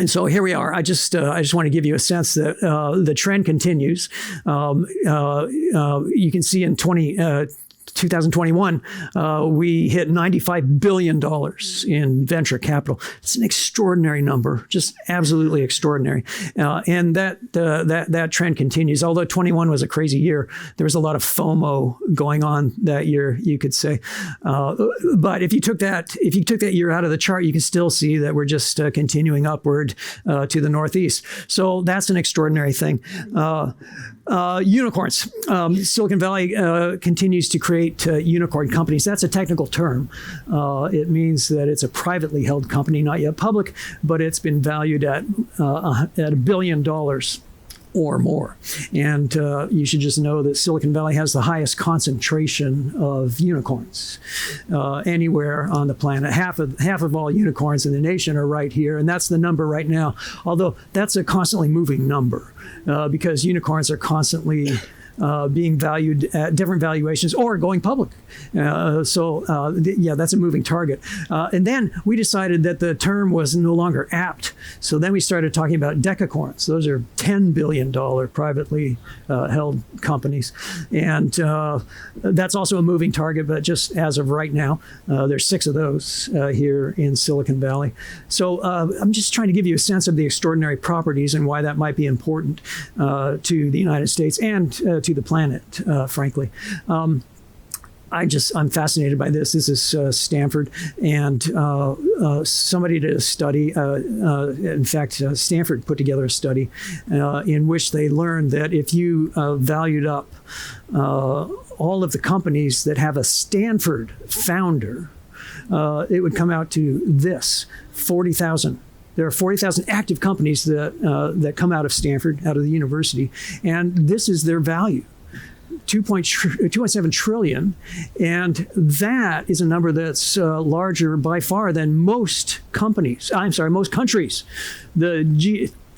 so here we are. I just want to give you a sense that the trend continues. You can see in 2021, we hit $95 billion in venture capital. It's an extraordinary number, just absolutely extraordinary. And that trend continues. Although 21 was a crazy year, there was a lot of FOMO going on that year, you could say. But if you took that year out of the chart, you can still see that we're just continuing upward to the northeast. So that's an extraordinary thing. Unicorns. Silicon Valley continues to create unicorn companies. That's a technical term. It means that it's a privately held company, not yet public, but it's been valued at $1 billion or more. And you should just know that Silicon Valley has the highest concentration of unicorns anywhere on the planet. Half of all unicorns in the nation are right here, and that's the number right now. Although that's a constantly moving number because unicorns are constantly being valued at different valuations or going public. That's a moving target. And then we decided that the term was no longer apt. So then we started talking about decacorns. Those are $10 billion privately held companies. And that's also a moving target, but just as of right now, there's 6 of those here in Silicon Valley. So I'm just trying to give you a sense of the extraordinary properties and why that might be important to the United States and to the planet, frankly. I'm fascinated by this. This is Stanford, and somebody did a study. In fact, Stanford put together a study in which they learned that if you valued up all of the companies that have a Stanford founder, it would come out to this: 40,000. There are 40,000 active companies that come out of Stanford, out of the university, and this is their value. 2.7 trillion, and that is a number that's larger by far than most companies. Most countries. The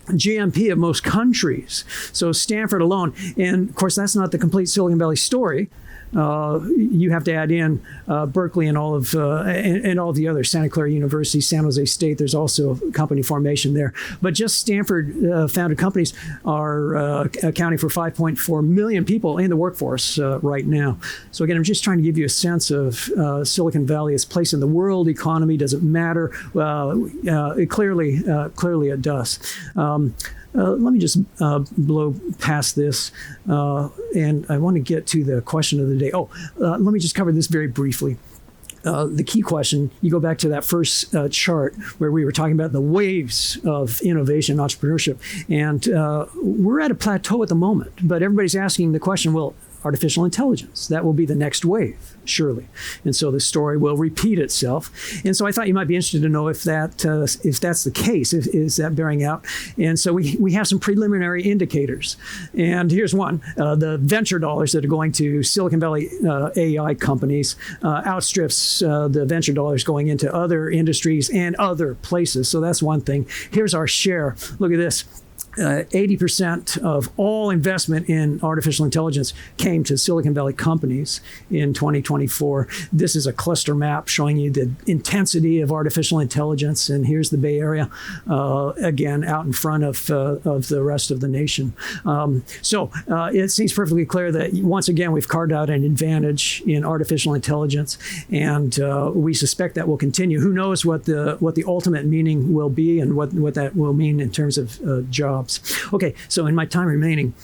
GMP of most countries. So Stanford alone, and of course that's not the complete Silicon Valley story. You have to add in Berkeley and all of the other, Santa Clara University, San Jose State. There's also company formation there. But just Stanford founded companies are accounting for 5.4 million people in the workforce right now. So again, I'm just trying to give you a sense of Silicon Valley, its place in the world economy. Does it matter? Clearly it does. Let me just blow past this, and I want to get to the question of the day. Let me just cover this very briefly. The key question, you go back to that first chart where we were talking about the waves of innovation, entrepreneurship, and we're at a plateau at the moment, but everybody's asking the question, well, artificial intelligence, that will be the next wave, surely. And so the story will repeat itself. And so I thought you might be interested to know if that's the case, is that bearing out? And so we have some preliminary indicators. And here's one. The venture dollars that are going to Silicon Valley AI companies outstrips the venture dollars going into other industries and other places. So that's one thing. Here's our share. Look at this. 80% of all investment in artificial intelligence came to Silicon Valley companies in 2024. This is a cluster map showing you the intensity of artificial intelligence. And here's the Bay Area, again, out in front of the rest of the nation. So it seems perfectly clear that, once again, we've carved out an advantage in artificial intelligence, and we suspect that will continue. Who knows what the ultimate meaning will be and what that will mean in terms of jobs. Okay, so in my time remaining,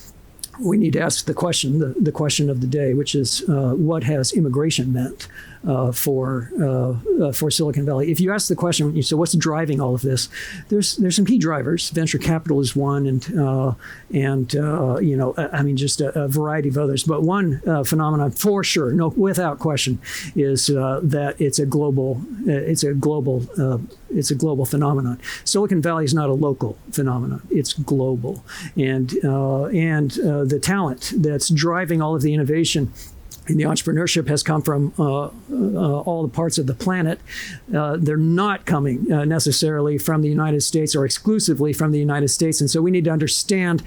we need to ask the question of the day, which is what has immigration meant for Silicon Valley? If you ask the question, so what's driving all of this? There's some key drivers. Venture capital is one, and just a variety of others. But one phenomenon for sure, no, without question, is that it's a global phenomenon. Silicon Valley is not a local phenomenon; it's global, and the talent that's driving all of the innovation and the entrepreneurship has come from all the parts of the planet. They're not coming necessarily from the United States or exclusively from the United States. And so we need to understand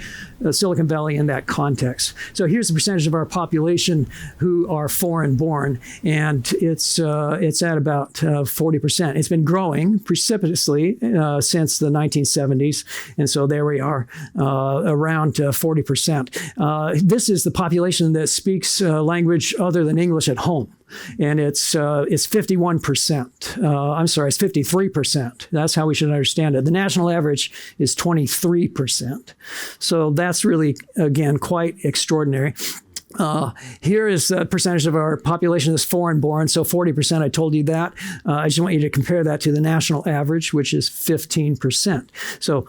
Silicon Valley in that context. So here's the percentage of our population who are foreign born, and it's at about 40%. It's been growing precipitously since the 1970s. And so there we are, around 40%. This is the population that speaks language other than English at home. And it's 51%. I'm sorry, it's 53%. That's how we should understand it. The national average is 23%. So that's really, again, quite extraordinary. Here is the percentage of our population that's foreign born. So 40%, I told you that. I just want you to compare that to the national average, which is 15%. So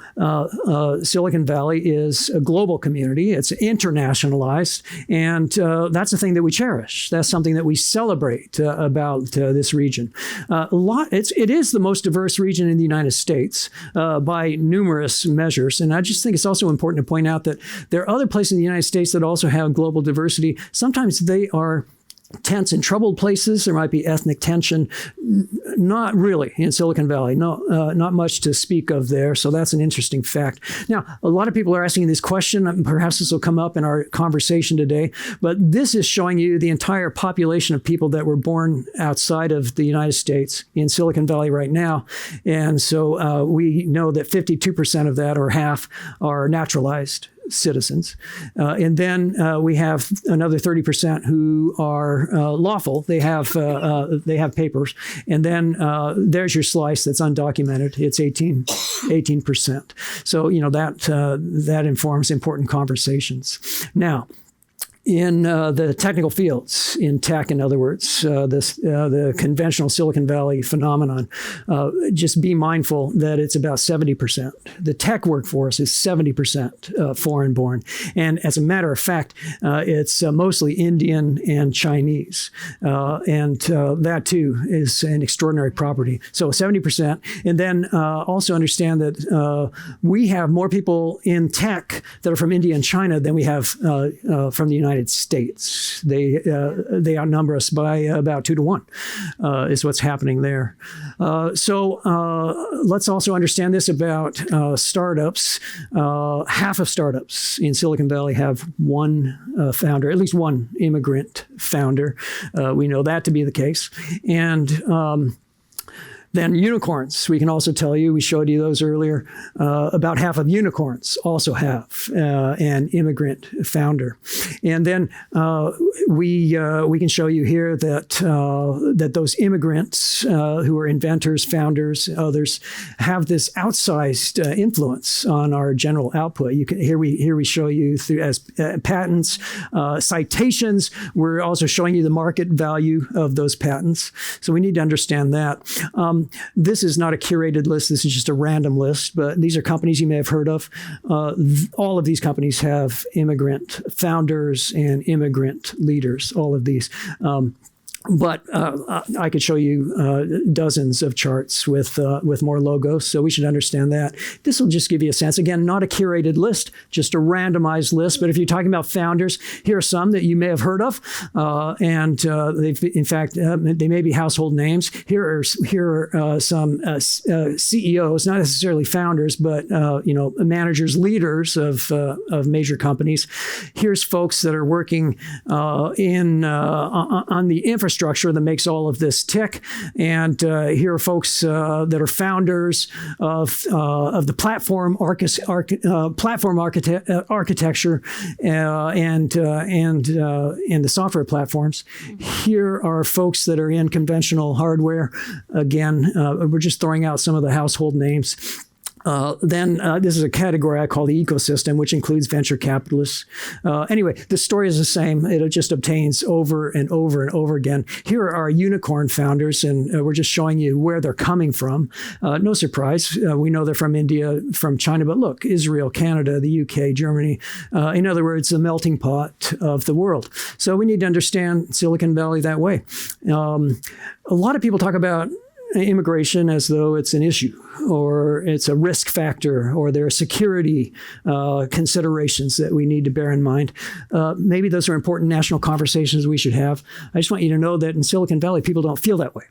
Silicon Valley is a global community. It's internationalized. And that's a thing that we cherish. That's something that we celebrate about this region. It is the most diverse region in the United States by numerous measures. And I just think it's also important to point out that there are other places in the United States that also have global diversity. Sometimes they are tense and troubled places. There might be ethnic tension. Not really in Silicon Valley. No, not much to speak of there. So that's an interesting fact. Now, a lot of people are asking this question. Perhaps this will come up in our conversation today. But this is showing you the entire population of people that were born outside of the United States in Silicon Valley right now. And so we know that 52% of that, or half, are naturalized citizens. And then we have another 30% who are lawful. They have papers. And then there's your slice that's undocumented. It's 18%. So, that informs important conversations. Now, in the technical fields, in tech, in other words, the conventional Silicon Valley phenomenon, just be mindful that it's about 70%. The tech workforce is 70% foreign born. And as a matter of fact, it's mostly Indian and Chinese. And that too is an extraordinary property. So 70%. And then also understand that we have more people in tech that are from India and China than we have from the United States. They outnumber us by about 2 to 1 is what's happening there. So let's also understand this about startups. Half of startups in Silicon Valley have one founder, at least one immigrant founder. We know that to be the case. And then unicorns, we can also tell you, we showed you those earlier, about half of unicorns also have an immigrant founder. And then we can show you here that those immigrants who are inventors, founders, others, have this outsized influence on our general output. Here we show you through as patents, citations. We're also showing you the market value of those patents. So we need to understand that. This is not a curated list. This is just a random list, but these are companies you may have heard of. All of these companies have immigrant founders and immigrant leaders, all of these. But I could show you dozens of charts with more logos, so we should understand that. This will just give you a sense. Again, not a curated list, just a randomized list. But if you're talking about founders, here are some that you may have heard of, and they've, in fact, they may be household names. Here are some CEOs, not necessarily founders, but managers, leaders of major companies. Here's folks that are working on the infrastructure that makes all of this tick. And here are folks that are founders of the platform architecture and the software platforms. Here are folks that are in conventional hardware. Again, we're just throwing out some of the household names. Then this is a category I call the ecosystem, which includes venture capitalists. Anyway, the story is the same. It just obtains over and over and over again. Here are our unicorn founders, and we're just showing you where they're coming from. No surprise. We know they're from India, from China, but look, Israel, Canada, the UK, Germany. In other words, the melting pot of the world. So we need to understand Silicon Valley that way. A lot of people talk about immigration as though it's an issue or it's a risk factor or there are security considerations that we need to bear in mind. Maybe those are important national conversations we should have. I just want you to know that in Silicon Valley, people don't feel that way.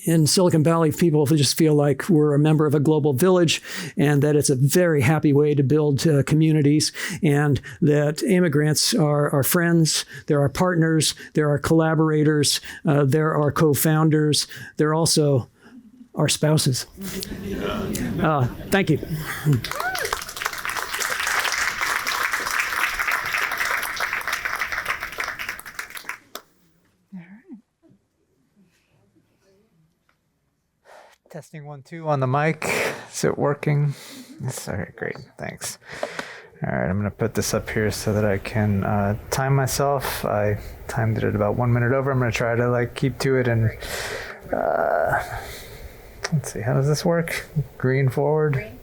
In Silicon Valley, people just feel like we're a member of a global village and that it's a very happy way to build communities, and that immigrants are our friends, they're our partners, they're our collaborators, they're our co-founders, they're also our spouses. Thank you. Testing 1, 2 on the mic. Is it working? Yes, all right, great. Thanks. All right, I'm going to put this up here so that I can time myself. I timed it at about 1 minute over. I'm going to try to keep to it and let's see, how does this work? Green forward. Green.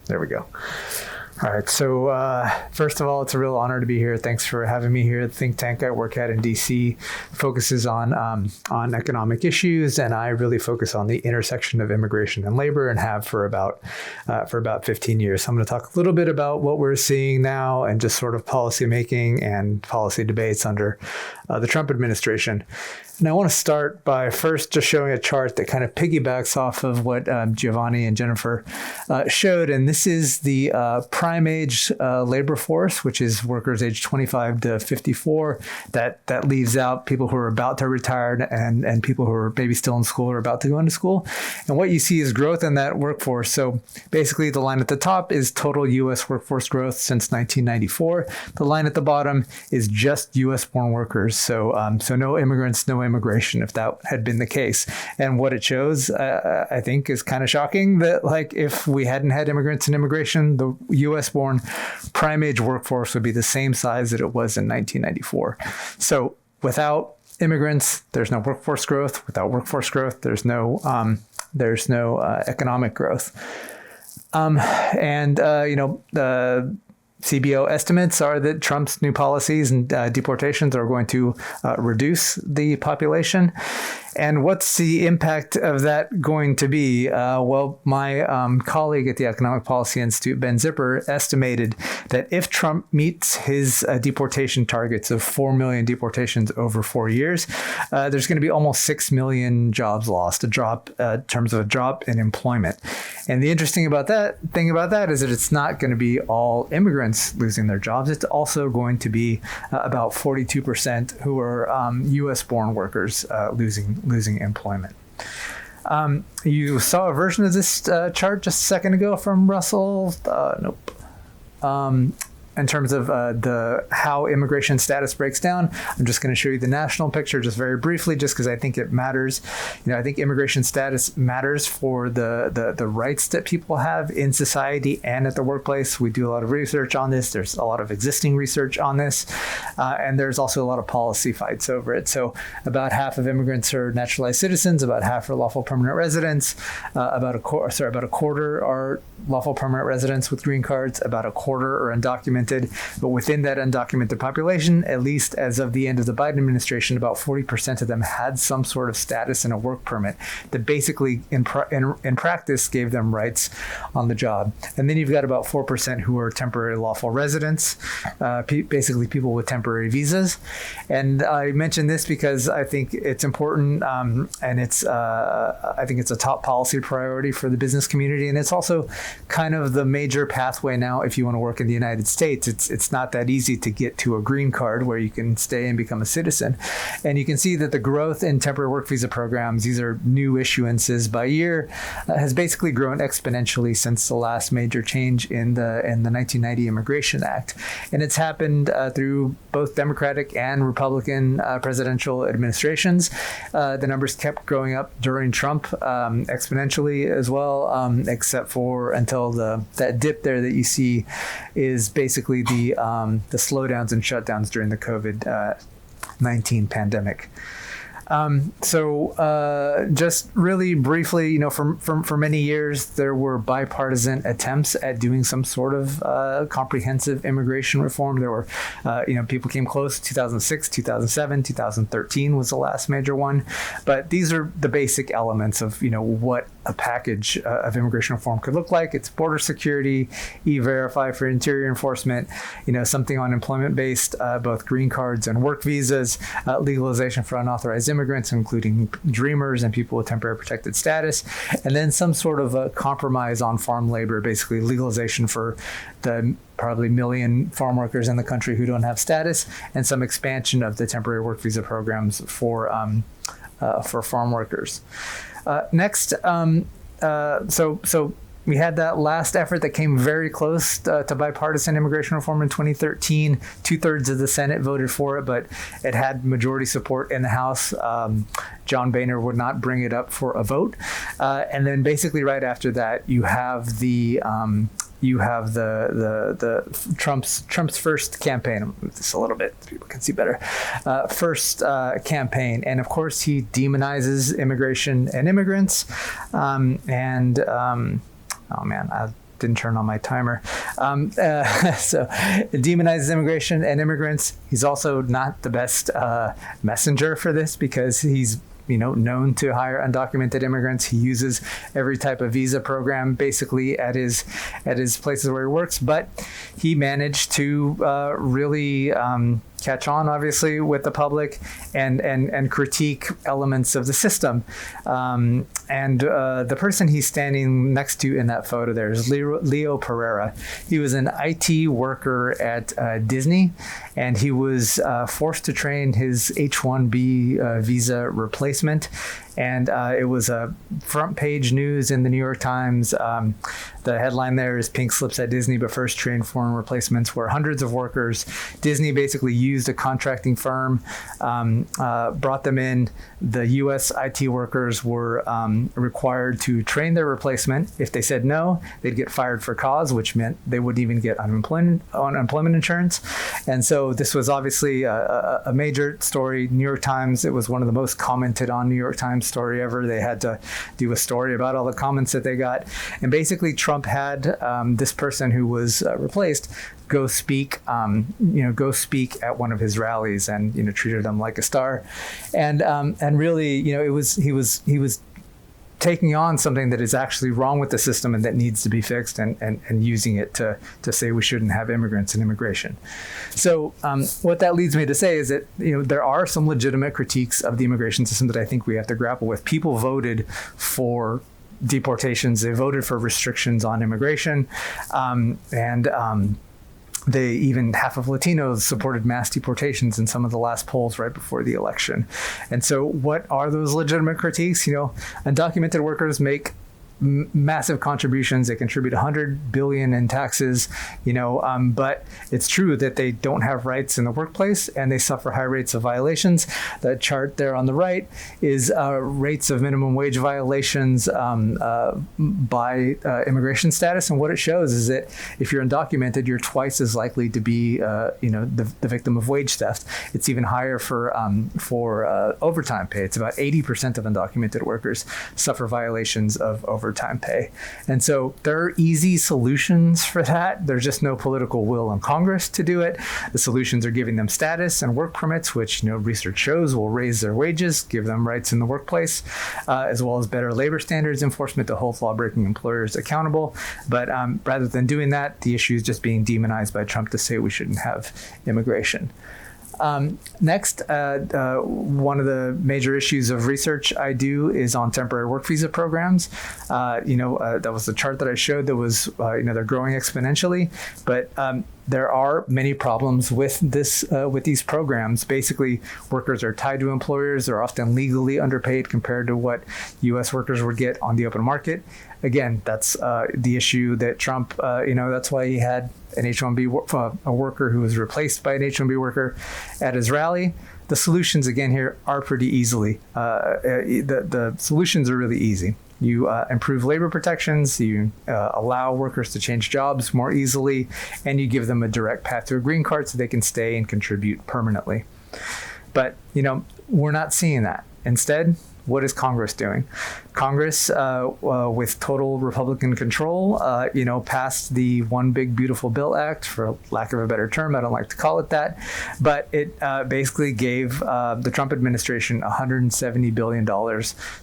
There we go. All right, so first of all, it's a real honor to be here. Thanks for having me here. The think tank I work at in DC focuses on economic issues, and I really focus on the intersection of immigration and labor, and have for about 15 years. So I'm going to talk a little bit about what we're seeing now and just sort of policy making and policy debates under the Trump administration. And I want to start by first just showing a chart that kind of piggybacks off of what Giovanni and Jennifer showed. And this is the prime age labor force, which is workers aged 25 to 54. That leaves out people who are about to retire and people who are maybe still in school or about to go into school. And what you see is growth in that workforce. So basically the line at the top is total U.S. workforce growth since 1994. The line at the bottom is just U.S. born workers. So no immigrants, no immigration, if that had been the case. And what it shows, I think, is kind of shocking that if we hadn't had immigrants and immigration, the U.S. US-born prime age workforce would be the same size that it was in 1994. So without immigrants, there's no workforce growth. Without workforce growth, there's no economic growth. The CBO estimates are that Trump's new policies and deportations are going to reduce the population. And what's the impact of that going to be? My colleague at the Economic Policy Institute, Ben Zipper, estimated that if Trump meets his deportation targets of 4 million deportations over 4 years, there's going to be almost 6 million jobs lost, in terms of a drop in employment. And the interesting thing about that is that it's not going to be all immigrants losing their jobs. It's also going to be about 42% who are U.S.-born workers losing employment. You saw a version of this chart just a second ago from Russell. Nope. In terms of how immigration status breaks down, I'm just going to show you the national picture just very briefly, just because I think it matters. I think immigration status matters for the rights that people have in society and at the workplace. We do a lot of research on this. There's a lot of existing research on this, and there's also a lot of policy fights over it. So about half of immigrants are naturalized citizens, about half are lawful permanent residents, about a quarter are lawful permanent residents with green cards, about a quarter are undocumented. But within that undocumented population, at least as of the end of the Biden administration, about 40% of them had some sort of status in a work permit that basically in practice gave them rights on the job. And then you've got about 4% who are temporary lawful residents, basically people with temporary visas. And I mention this because I think it's important, and I think it's a top policy priority for the business community. And it's also kind of the major pathway now if you want to work in the United States. It's not that easy to get to a green card where you can stay and become a citizen. And you can see that the growth in temporary work visa programs, these are new issuances by year, has basically grown exponentially since the last major change in the 1990 Immigration Act. And it's happened through both Democratic and Republican presidential administrations. The numbers kept growing up during Trump exponentially as well, except for until that dip there that you see is basically the slowdowns and shutdowns during the COVID-19 pandemic. Just really briefly, for many years, there were bipartisan attempts at doing some sort of comprehensive immigration reform. There were, people came close. 2006, 2007, 2013 was the last major one. But these are the basic elements of, what a package of immigration reform could look like. It's border security, E-Verify for interior enforcement, something on employment-based, both green cards and work visas, legalization for unauthorized immigrants, including dreamers and people with temporary protected status, and then some sort of a compromise on farm labor, basically legalization for the probably million farm workers in the country who don't have status, and some expansion of the temporary work visa programs for farm workers. Next, we had that last effort that came very close to bipartisan immigration reform in 2013. 2/3 of the Senate voted for it, but it had majority support in the House. John Boehner would not bring it up for a vote. And then basically right after that, you have the Trump's first campaign. I'll move this a little bit so people can see better. First campaign, and of course he demonizes immigration and immigrants, oh man, I didn't turn on my timer. So it demonizes immigration and immigrants. He's also not the best messenger for this because he's known to hire undocumented immigrants. He uses every type of visa program basically at his places where he works, but he managed to really catch on, obviously, with the public and critique elements of the system. The person he's standing next to in that photo there is Leo Pereira. He was an IT worker at Disney, and he was forced to train his H-1B visa replacement. and it was a front page news in the New York Times. The headline there is "Pink Slips at Disney, but first train foreign replacements," where hundreds of workers, Disney basically used a contracting firm, brought them in. The U.S. IT workers were required to train their replacement. If they said no, they'd get fired for cause, which meant they wouldn't even get unemployment insurance. And so this was obviously a major story. New York Times, it was one of the most commented on New York Times story ever. They had to do a story about all the comments that they got. And basically Trump had this person who was replaced go speak at one of his rallies, and treated them like a star, and really, he was taking on something that is actually wrong with the system and that needs to be fixed, and using it to say we shouldn't have immigrants and immigration. So what that leads me to say is that there are some legitimate critiques of the immigration system that I think we have to grapple with. People voted for deportations. They voted for restrictions on immigration, they even half of Latinos supported mass deportations in some of the last polls right before the election. And so what are those legitimate critiques? Undocumented workers make massive contributions. They contribute $100 billion in taxes, but it's true that they don't have rights in the workplace and they suffer high rates of violations. The chart there on the right is rates of minimum wage violations by immigration status. And what it shows is that if you're undocumented, you're twice as likely to be, the victim of wage theft. It's even higher for overtime pay. It's about 80% of undocumented workers suffer violations of overtime pay. And so there are easy solutions for that. There's just no political will in Congress to do it. The solutions are giving them status and work permits, which research shows will raise their wages, give them rights in the workplace, as well as better labor standards enforcement to hold law-breaking employers accountable. But rather than doing that, the issue is just being demonized by Trump to say we shouldn't have immigration. Next, one of the major issues of research I do is on temporary work visa programs. That was the chart that I showed that was, they're growing exponentially, but there are many problems with these programs. Basically, workers are tied to employers. They're often legally underpaid compared to what U.S. workers would get on the open market. Again, that's the issue that Trump, that's why he had an H-1B, a worker who was replaced by an H-1B worker at his rally. The solutions, again, here are pretty easily. The solutions are really easy. You improve labor protections, you allow workers to change jobs more easily, and you give them a direct path to a green card so they can stay and contribute permanently. But, we're not seeing that. Instead, what is Congress doing? Congress, with total Republican control, passed the One Big Beautiful Bill Act, for lack of a better term. I don't like to call it that. But it basically gave the Trump administration $170 billion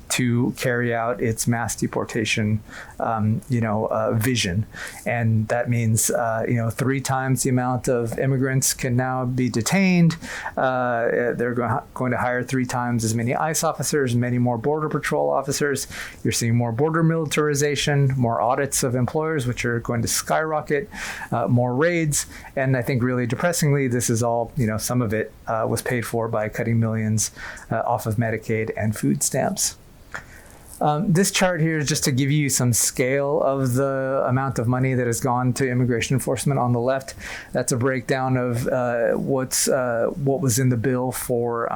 to carry out its mass deportation, vision. And that means, 3 times the amount of immigrants can now be detained. They're going to hire 3 times as many ICE officers, many more Border Patrol officers. You're seeing more border militarization, more audits of employers, which are going to skyrocket, more raids. And I think really depressingly, this is all, some of it was paid for by cutting millions off of Medicaid and food stamps. This chart here is just to give you some scale of the amount of money that has gone to immigration enforcement on the left. That's a breakdown of what was in the bill for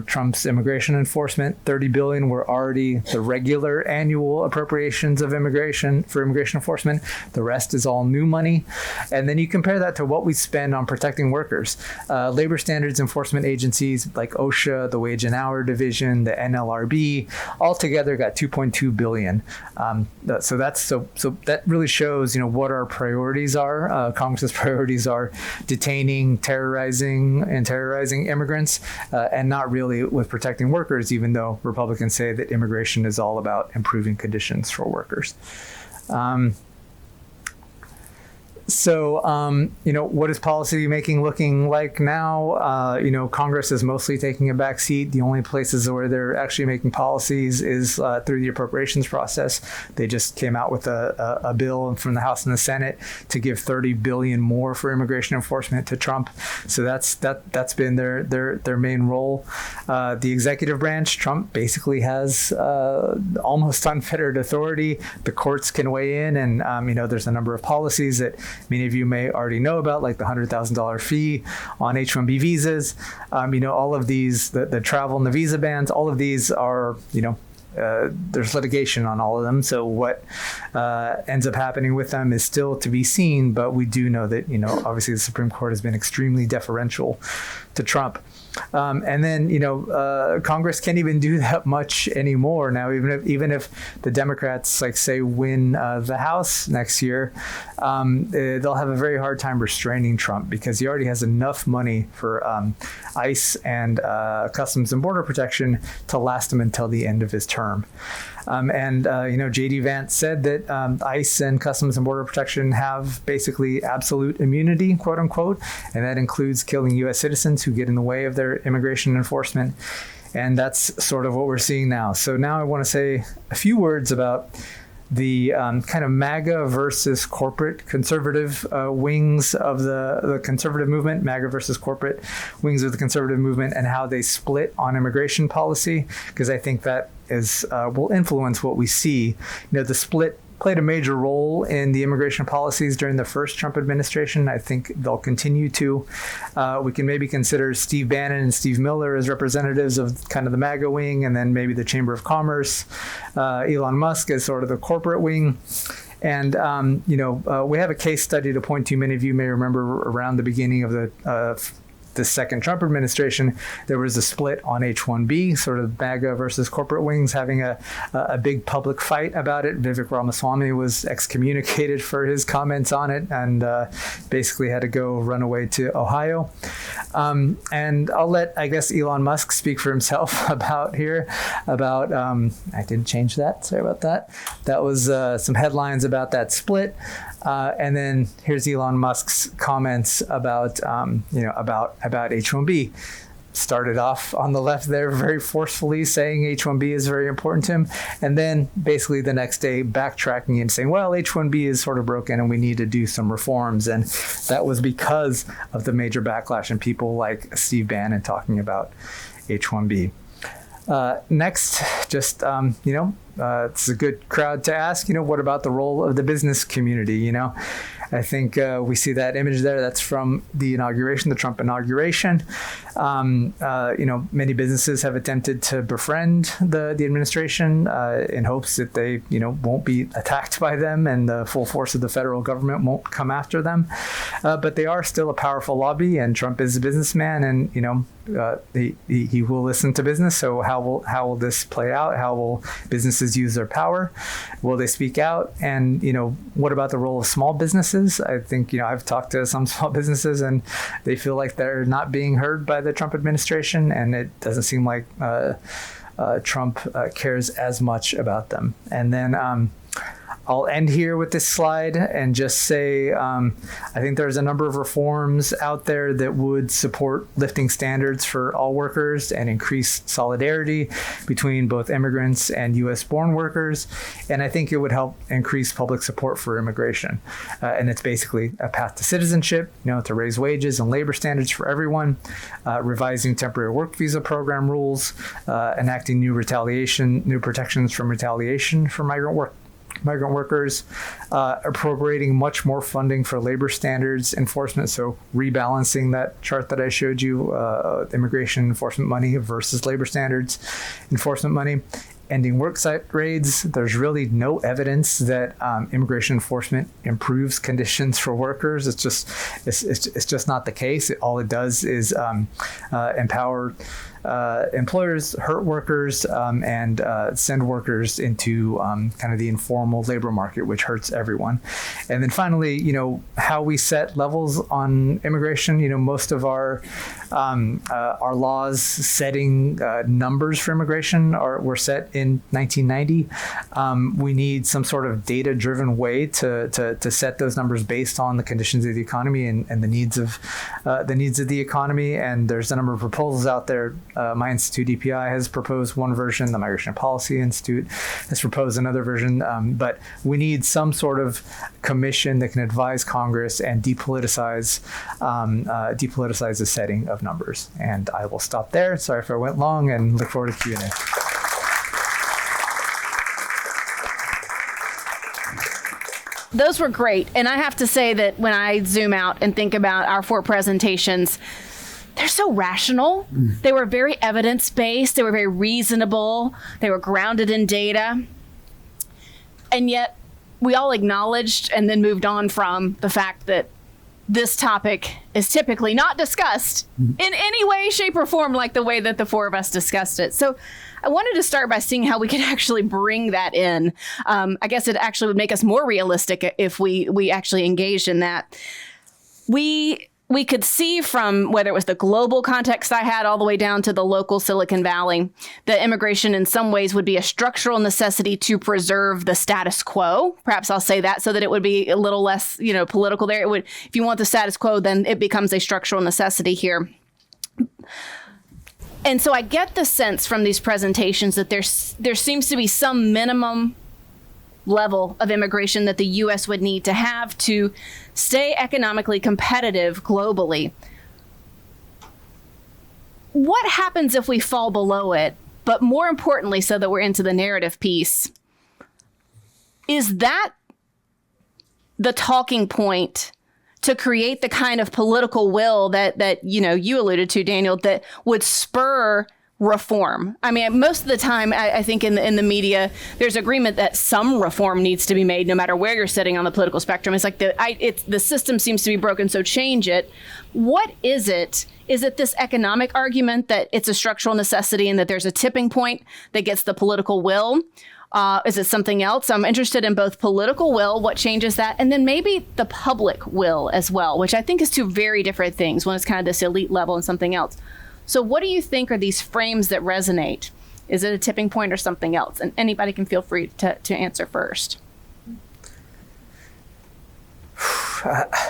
Trump's immigration enforcement. $30 billion were already the regular annual appropriations of immigration enforcement. The rest is all new money. And then you compare that to what we spend on protecting workers. Labor standards enforcement agencies like OSHA, the Wage and Hour Division, the NLRB, all together got $2.2 billion. So that really shows, what our priorities are. Congress's priorities are detaining, terrorizing immigrants. And not really with protecting workers, even though Republicans say that immigration is all about improving conditions for workers. So, what is policy making looking like now? Congress is mostly taking a back seat. The only places where they're actually making policies is through the appropriations process. They just came out with a bill from the House and the Senate to give $30 billion more for immigration enforcement to Trump. So that's been their main role. The executive branch, Trump basically has almost unfettered authority. The courts can weigh in, and there's a number of policies that many of you may already know about, like the $100,000 fee on H-1B visas. All of these, the travel and the visa bans, all of these are, there's litigation on all of them. So what ends up happening with them is still to be seen. But we do know that, obviously the Supreme Court has been extremely deferential to Trump. And then, Congress can't even do that much anymore now. Even if the Democrats, say, win the House next year, they'll have a very hard time restraining Trump because he already has enough money for ICE and Customs and Border Protection to last him until the end of his term. J.D. Vance said that ICE and Customs and Border Protection have basically absolute immunity, quote unquote, and that includes killing U.S. citizens who get in the way of their immigration enforcement. And that's sort of what we're seeing now. So now I want to say a few words about the kind of MAGA versus corporate conservative wings of the conservative movement, MAGA versus corporate wings of the conservative movement, and how they split on immigration policy, because I think that will influence what we see. The split played a major role in the immigration policies during the first Trump administration. I think they'll continue to. We can maybe consider Steve Bannon and Steve Miller as representatives of kind of the MAGA wing, and then maybe the Chamber of Commerce, Elon Musk as sort of the corporate wing. And, we have a case study to point to. Many of you may remember around the beginning of the second Trump administration, there was a split on H-1B, sort of MAGA versus corporate wings having a big public fight about it. Vivek Ramaswamy was excommunicated for his comments on it and basically had to go run away to Ohio. And I'll let, I guess, Elon Musk speak for himself about I didn't change that. Sorry about that. That was some headlines about that split. And then here's Elon Musk's comments about H-1B. Started off on the left there very forcefully saying H-1B is very important to him. And then basically the next day backtracking and saying, well, H-1B is sort of broken and we need to do some reforms. And that was because of the major backlash and people like Steve Bannon talking about H-1B. Next, just, it's a good crowd to ask, what about the role of the business community? I think we see that image there. That's from the inauguration, the Trump inauguration. Many businesses have attempted to befriend the administration in hopes that they, won't be attacked by them and the full force of the federal government won't come after them. But they are still a powerful lobby, and Trump is a businessman, and he will listen to business. So how will this play out? How will businesses use their power? Will they speak out? And what about the role of small businesses? I think I've talked to some small businesses, and they feel like they're not being heard by the Trump administration, and it doesn't seem like Trump cares as much about them. And then I'll end here with this slide and just say I think there's a number of reforms out there that would support lifting standards for all workers and increase solidarity between both immigrants and U.S.-born workers. And I think it would help increase public support for immigration. And it's basically a path to citizenship, to raise wages and labor standards for everyone, revising temporary work visa program rules, enacting new protections from retaliation for migrant workers, appropriating much more funding for labor standards enforcement, so rebalancing that chart that I showed you, immigration enforcement money versus labor standards enforcement money, ending worksite raids. There's really no evidence that immigration enforcement improves conditions for workers. It's just not the case. All it does is empower employers hurt workers and send workers into kind of the informal labor market, which hurts everyone. And then finally, how we set levels on immigration. Most of our laws setting numbers for immigration were set in 1990. We need some sort of data-driven way to set those numbers based on the conditions of the economy and the needs of the economy. And there's a number of proposals out there. My institute, EPI, has proposed one version. The Migration Policy Institute has proposed another version. But we need some sort of commission that can advise Congress and depoliticize the setting of numbers. And I will stop there. Sorry if I went long, and look forward to Q&A. Those were great. And I have to say that when I zoom out and think about our 4 presentations, they're so rational. They were very evidence-based. They were very reasonable. They were grounded in data. And yet we all acknowledged and then moved on from the fact that this topic is typically not discussed in any way, shape, or form like the way that the 4 of us discussed it. So I wanted to start by seeing how we could actually bring that in. I guess it actually would make us more realistic if we actually engaged in that. We could see from whether it was the global context I had all the way down to the local Silicon Valley, that immigration in some ways would be a structural necessity to preserve the status quo. Perhaps I'll say that so that it would be a little less, political there. It would, if you want the status quo, then it becomes a structural necessity here. And so I get the sense from these presentations that there seems to be some minimum level of immigration that the U.S. would need to have to stay economically competitive globally. What happens if we fall below it? But more importantly, so that we're into the narrative piece, is that the talking point to create the kind of political will that you alluded to, Daniel, that would spur reform? I mean, most of the time, I think in the media, there's agreement that some reform needs to be made, no matter where you're sitting on the political spectrum. It's like the system seems to be broken, so change it. What is it? Is it this economic argument that it's a structural necessity and that there's a tipping point that gets the political will? Is it something else? I'm interested in both political will, what changes that, and then maybe the public will as well, which I think is 2 very different things. One is kind of this elite level and something else. So what do you think are these frames that resonate? Is it a tipping point or something else? And anybody can feel free to answer first.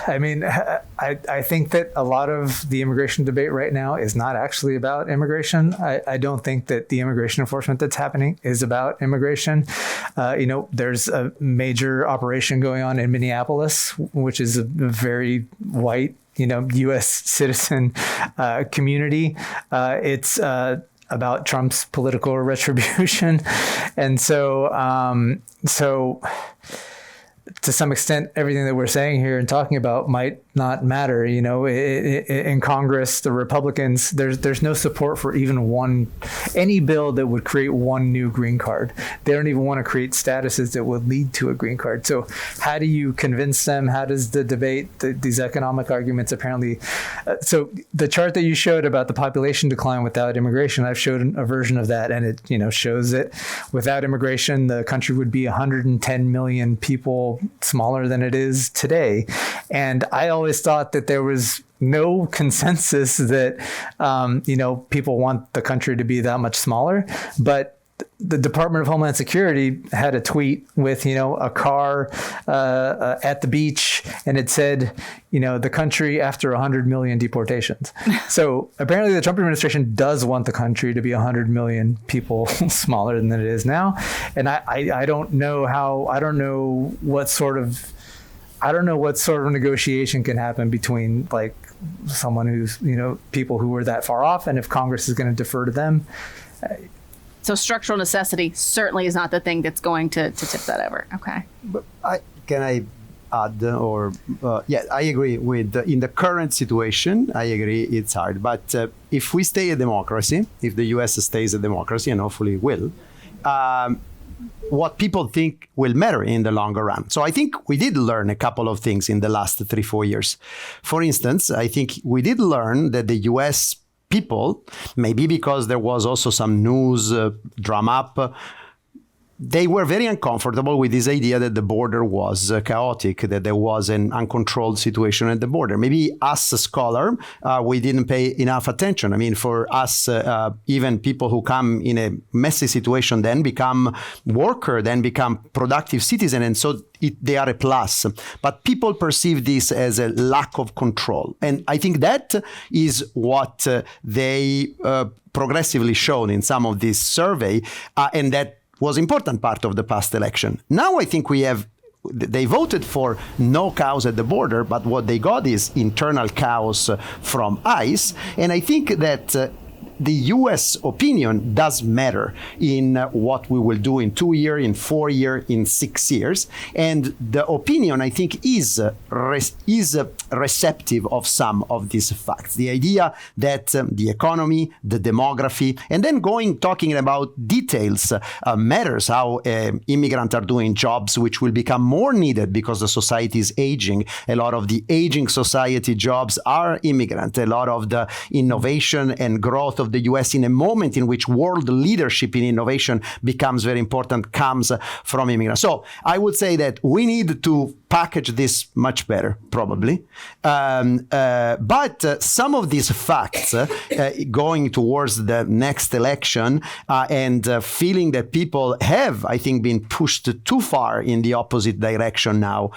I mean, I think that a lot of the immigration debate right now is not actually about immigration. I don't think that the immigration enforcement that's happening is about immigration. There's a major operation going on in Minneapolis, which is a very white, U.S. citizen community. It's about Trump's political retribution. And so to some extent, everything that we're saying here and talking about might not matter. In Congress, the Republicans, there's no support for even any bill that would create one new green card. They don't even want to create statuses that would lead to a green card. So how do you convince them? How does the debate, these economic arguments apparently, so the chart that you showed about the population decline without immigration, I've showed a version of that, and it shows that without immigration, the country would be 110 million people smaller than it is today. And I always thought that there was no consensus that, people want the country to be that much smaller. But the Department of Homeland Security had a tweet with, a car at the beach, and it said, the country after 100 million deportations. So apparently the Trump administration does want the country to be 100 million people smaller than it is now. And I don't know what sort of negotiation can happen between like someone who's, people who are that far off, and if Congress is going to defer to them. So structural necessity certainly is not the thing that's going to tip that over. Okay. But can I add, I agree with, in the current situation, I agree it's hard. But if we stay a democracy, if the US stays a democracy, and hopefully will, what people think will matter in the longer run. So I think we did learn a couple of things in the last 3-4 years. For instance, I think we did learn that the US people, maybe because there was also some news drum up, they were very uncomfortable with this idea that the border was chaotic, that there was an uncontrolled situation at the border. Maybe us scholars, we didn't pay enough attention. I mean, for us, even people who come in a messy situation then become worker, then become productive citizen, and so they are a plus. But people perceive this as a lack of control. And I think that is what they progressively shown in some of this survey, and that was important part of the past election. Now I think they voted for no chaos at the border, but what they got is internal chaos from ICE. And I think that the US opinion does matter in what we will do in 2 years, in 4 years, in 6 years. And the opinion, I think, is receptive of some of these facts. The idea that the economy, the demography, and then talking about details matters, how immigrants are doing jobs which will become more needed because the society is aging. A lot of the aging society jobs are immigrant. A lot of the innovation and growth of the US in a moment in which world leadership in innovation becomes very important comes from immigrants. So I would say that we need to package this much better, probably. But some of these facts going towards the next election and feeling that people have, I think, been pushed too far in the opposite direction now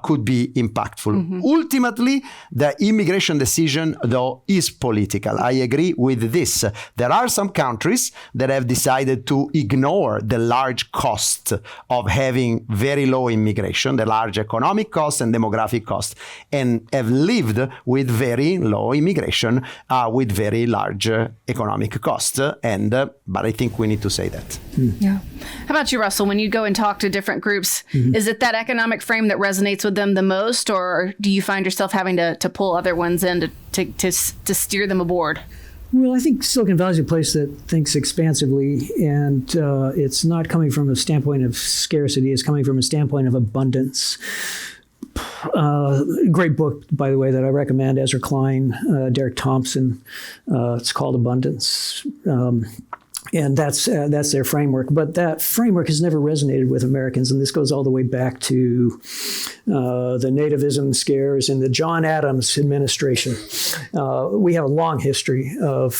could be impactful. Mm-hmm. Ultimately, the immigration decision, though, is political. I agree with this. There are some countries that have decided to ignore the large cost of having very low immigration, the large economic cost and demographic cost, and have lived with very low immigration with very large economic cost. But I think we need to say that. Yeah. How about you, Russell? When you go and talk to different groups, is it that economic frame that resonates with them the most, or do you find yourself having to pull other ones in to steer them aboard? Well, I think Silicon Valley is a place that thinks expansively, and it's not coming from a standpoint of scarcity. It's coming from a standpoint of abundance. Great book, by the way, that I recommend, Ezra Klein, Derek Thompson. It's called Abundance. And that's their framework. But that framework has never resonated with Americans. And this goes all the way back to the nativism scares in the John Adams administration. We have a long history of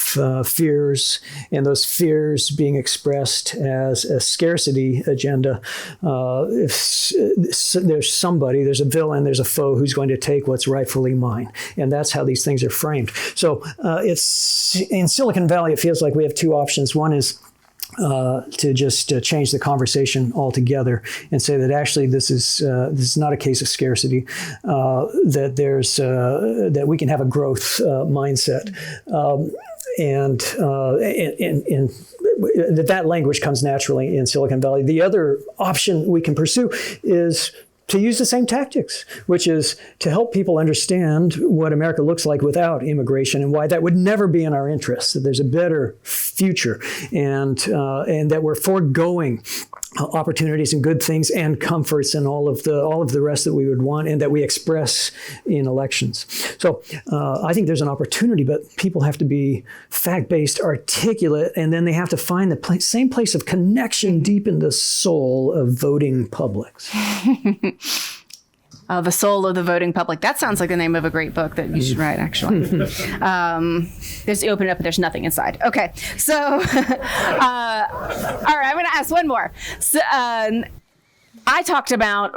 fears, and those fears being expressed as a scarcity agenda. If there's a villain, there's a foe who's going to take what's rightfully mine. And that's how these things are framed. So it's in Silicon Valley, it feels like we have two options. One is to just change the conversation altogether and say that actually this is not a case of scarcity, that we can have a growth mindset, and that language comes naturally in Silicon Valley. The other option we can pursue is to use the same tactics, which is to help people understand what America looks like without immigration and why that would never be in our interests, that there's a better future, and that we're foregoing opportunities and good things and comforts and all of the rest that we would want and that we express in elections. So I think there's an opportunity, but people have to be fact-based, articulate, and then they have to find the same place of connection deep in the soul of voting publics. The Soul of the Voting Public. That sounds like the name of a great book that you should write, actually. You open it up and there's nothing inside. Okay, so, all right, I'm going to ask one more. So, I talked about,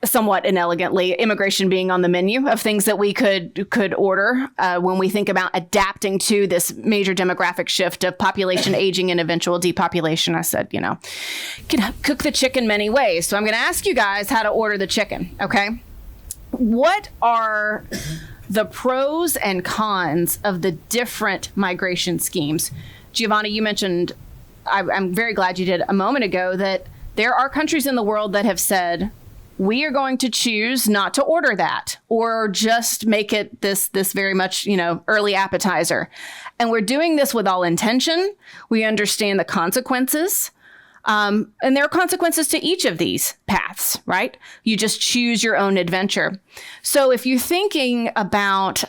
somewhat inelegantly, immigration being on the menu of things that we could order when we think about adapting to this major demographic shift of population aging and eventual depopulation. I said, you can cook the chicken many ways. So I'm going to ask you guys how to order the chicken, okay? What are the pros and cons of the different migration schemes? Giovanni, you mentioned, I'm very glad you did a moment ago, that there are countries in the world that have said, we are going to choose not to order that, or just make it this very much, early appetizer. And we're doing this with all intention. We understand the consequences. And there are consequences to each of these paths, right? You just choose your own adventure. So if you're thinking about,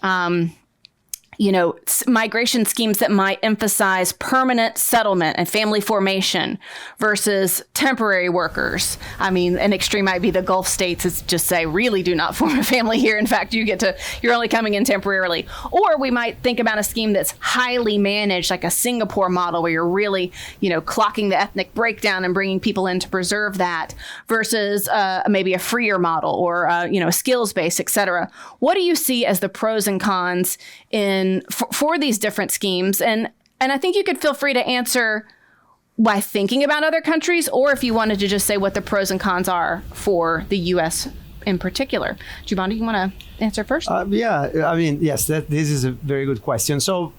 migration schemes that might emphasize permanent settlement and family formation versus temporary workers. I mean, an extreme might be the Gulf states is just say, really do not form a family here. In fact, you're only coming in temporarily. Or we might think about a scheme that's highly managed, like a Singapore model, where you're really, clocking the ethnic breakdown and bringing people in to preserve that versus maybe a freer model or, a skills-based, et cetera. What do you see as the pros and cons for these different schemes? And I think you could feel free to answer by thinking about other countries, or if you wanted to just say what the pros and cons are for the U.S. in particular. Giovanni, you want to answer first? Yes, this is a very good question. So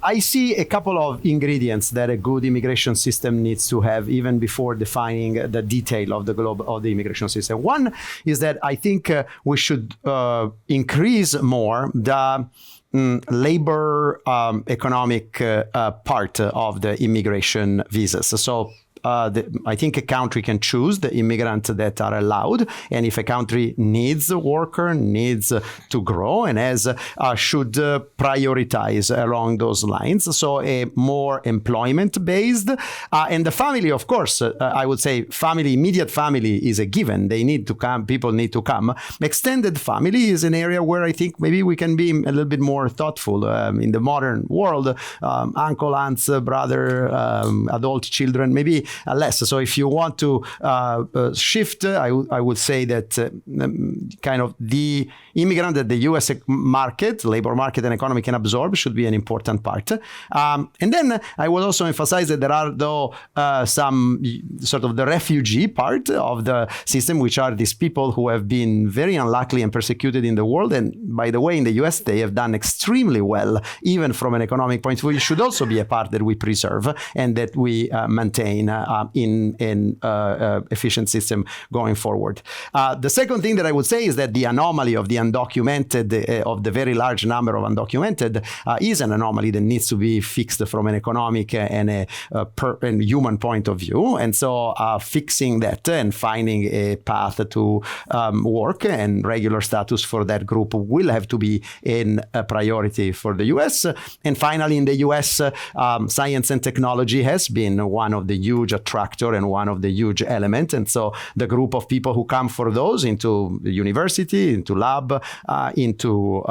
I see a couple of ingredients that a good immigration system needs to have, even before defining the detail of the immigration system. One is that I think we should increase more the labor economic part of the immigration visas. So I think a country can choose the immigrants that are allowed, and if a country needs a worker, needs to grow, and should prioritize along those lines. So a more employment-based, and the family, of course, I would say immediate family is a given. They need to come. People need to come. Extended family is an area where I think maybe we can be a little bit more thoughtful. In the modern world, uncle, aunts, brother, adult children, maybe less. So if you want to shift, I would say that kind of the immigrant that the U.S. labor market and economy can absorb should be an important part. And then I would also emphasize that there are some sort of the refugee part of the system, which are these people who have been very unlucky and persecuted in the world. And by the way, in the U.S., they have done extremely well, even from an economic point of view. It should also be a part that we preserve and that we maintain in efficient system going forward. The second thing that I would say is that the anomaly of the undocumented, of the very large number of undocumented, is an anomaly that needs to be fixed from an economic and and human point of view. And so fixing that and finding a path to work and regular status for that group will have to be a priority for the U.S. And finally, in the U.S., science and technology has been one of the huge attractor and one of the huge elements. And so the group of people who come for those into the university, into lab, into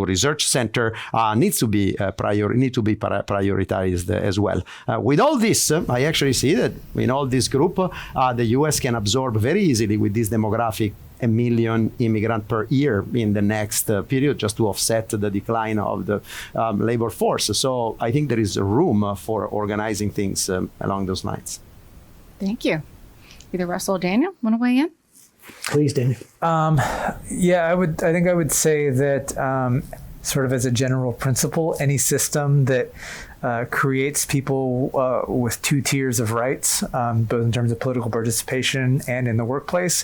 research center needs to be prioritized as well. With all this, I actually see that in all this group, the U.S. can absorb very easily with this demographic 1 million immigrant per year in the next period, just to offset the decline of the labor force. So I think there is room for organizing things along those lines. Thank you. Either Russell or Daniel want to weigh in? Please, Daniel. I think I would say that sort of as a general principle, any system that creates people with two tiers of rights, both in terms of political participation and in the workplace,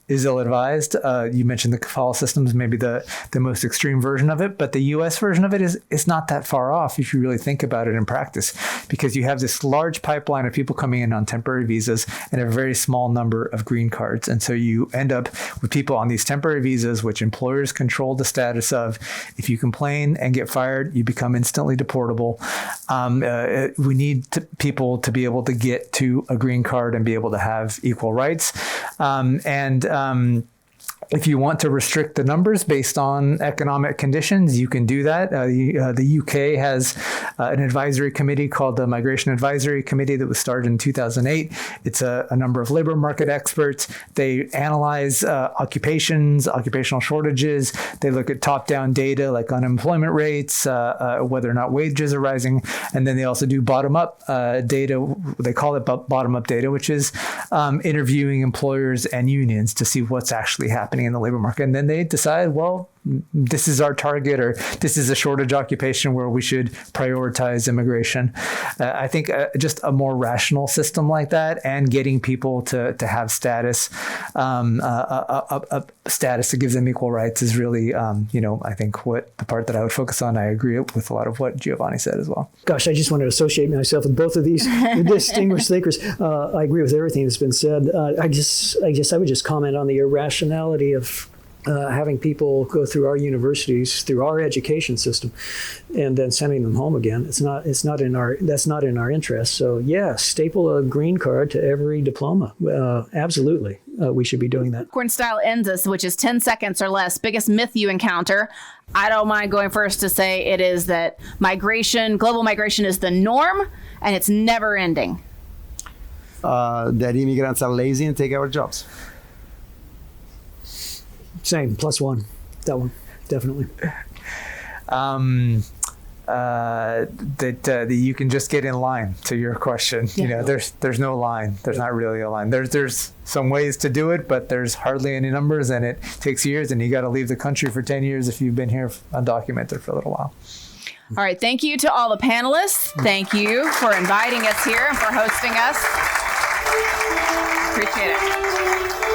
is ill-advised. You mentioned the kafala system is maybe the most extreme version of it, but the U.S. version of it is not that far off if you really think about it in practice, because you have this large pipeline of people coming in on temporary visas and a very small number of green cards. And so you end up with people on these temporary visas, which employers control the status of. If you complain and get fired, you become instantly deportable. We need people to be able to get to a green card and be able to have equal rights. If you want to restrict the numbers based on economic conditions, you can do that. The UK has an advisory committee called the Migration Advisory Committee that was started in 2008. It's a number of labor market experts. They analyze occupations, occupational shortages. They look at top-down data like unemployment rates, whether or not wages are rising. And then they also do bottom-up data. They call it bottom-up data, which is interviewing employers and unions to see what's actually happening in the labor market. And then they decide, well, this is our target, or this is a shortage occupation where we should prioritize immigration. I think just a more rational system like that, and getting people to have status, a status that gives them equal rights, is really, I think what the part that I would focus on. I agree with a lot of what Giovanni said as well. Gosh, I just want to associate myself with both of these distinguished thinkers. I agree with everything that's been said. I guess I would just comment on the irrationality of having people go through our universities, through our education system, and then sending them home again. That's not in our interest. So yeah, staple a green card to every diploma. Absolutely, we should be doing that. Popcorn style ends us, which is 10 seconds or less. Biggest myth you encounter. I don't mind going first to say it is that global migration is the norm, and it's never ending. That immigrants are lazy and take our jobs. Same, +1. That one, definitely. That you can just get in line, to your question. Yeah. There's no line. There's not really a line. There's some ways to do it, but there's hardly any numbers, and it takes years, and you got to leave the country for 10 years if you've been here undocumented for a little while. All right. Thank you to all the panelists. Thank you for inviting us here and for hosting us. Appreciate it.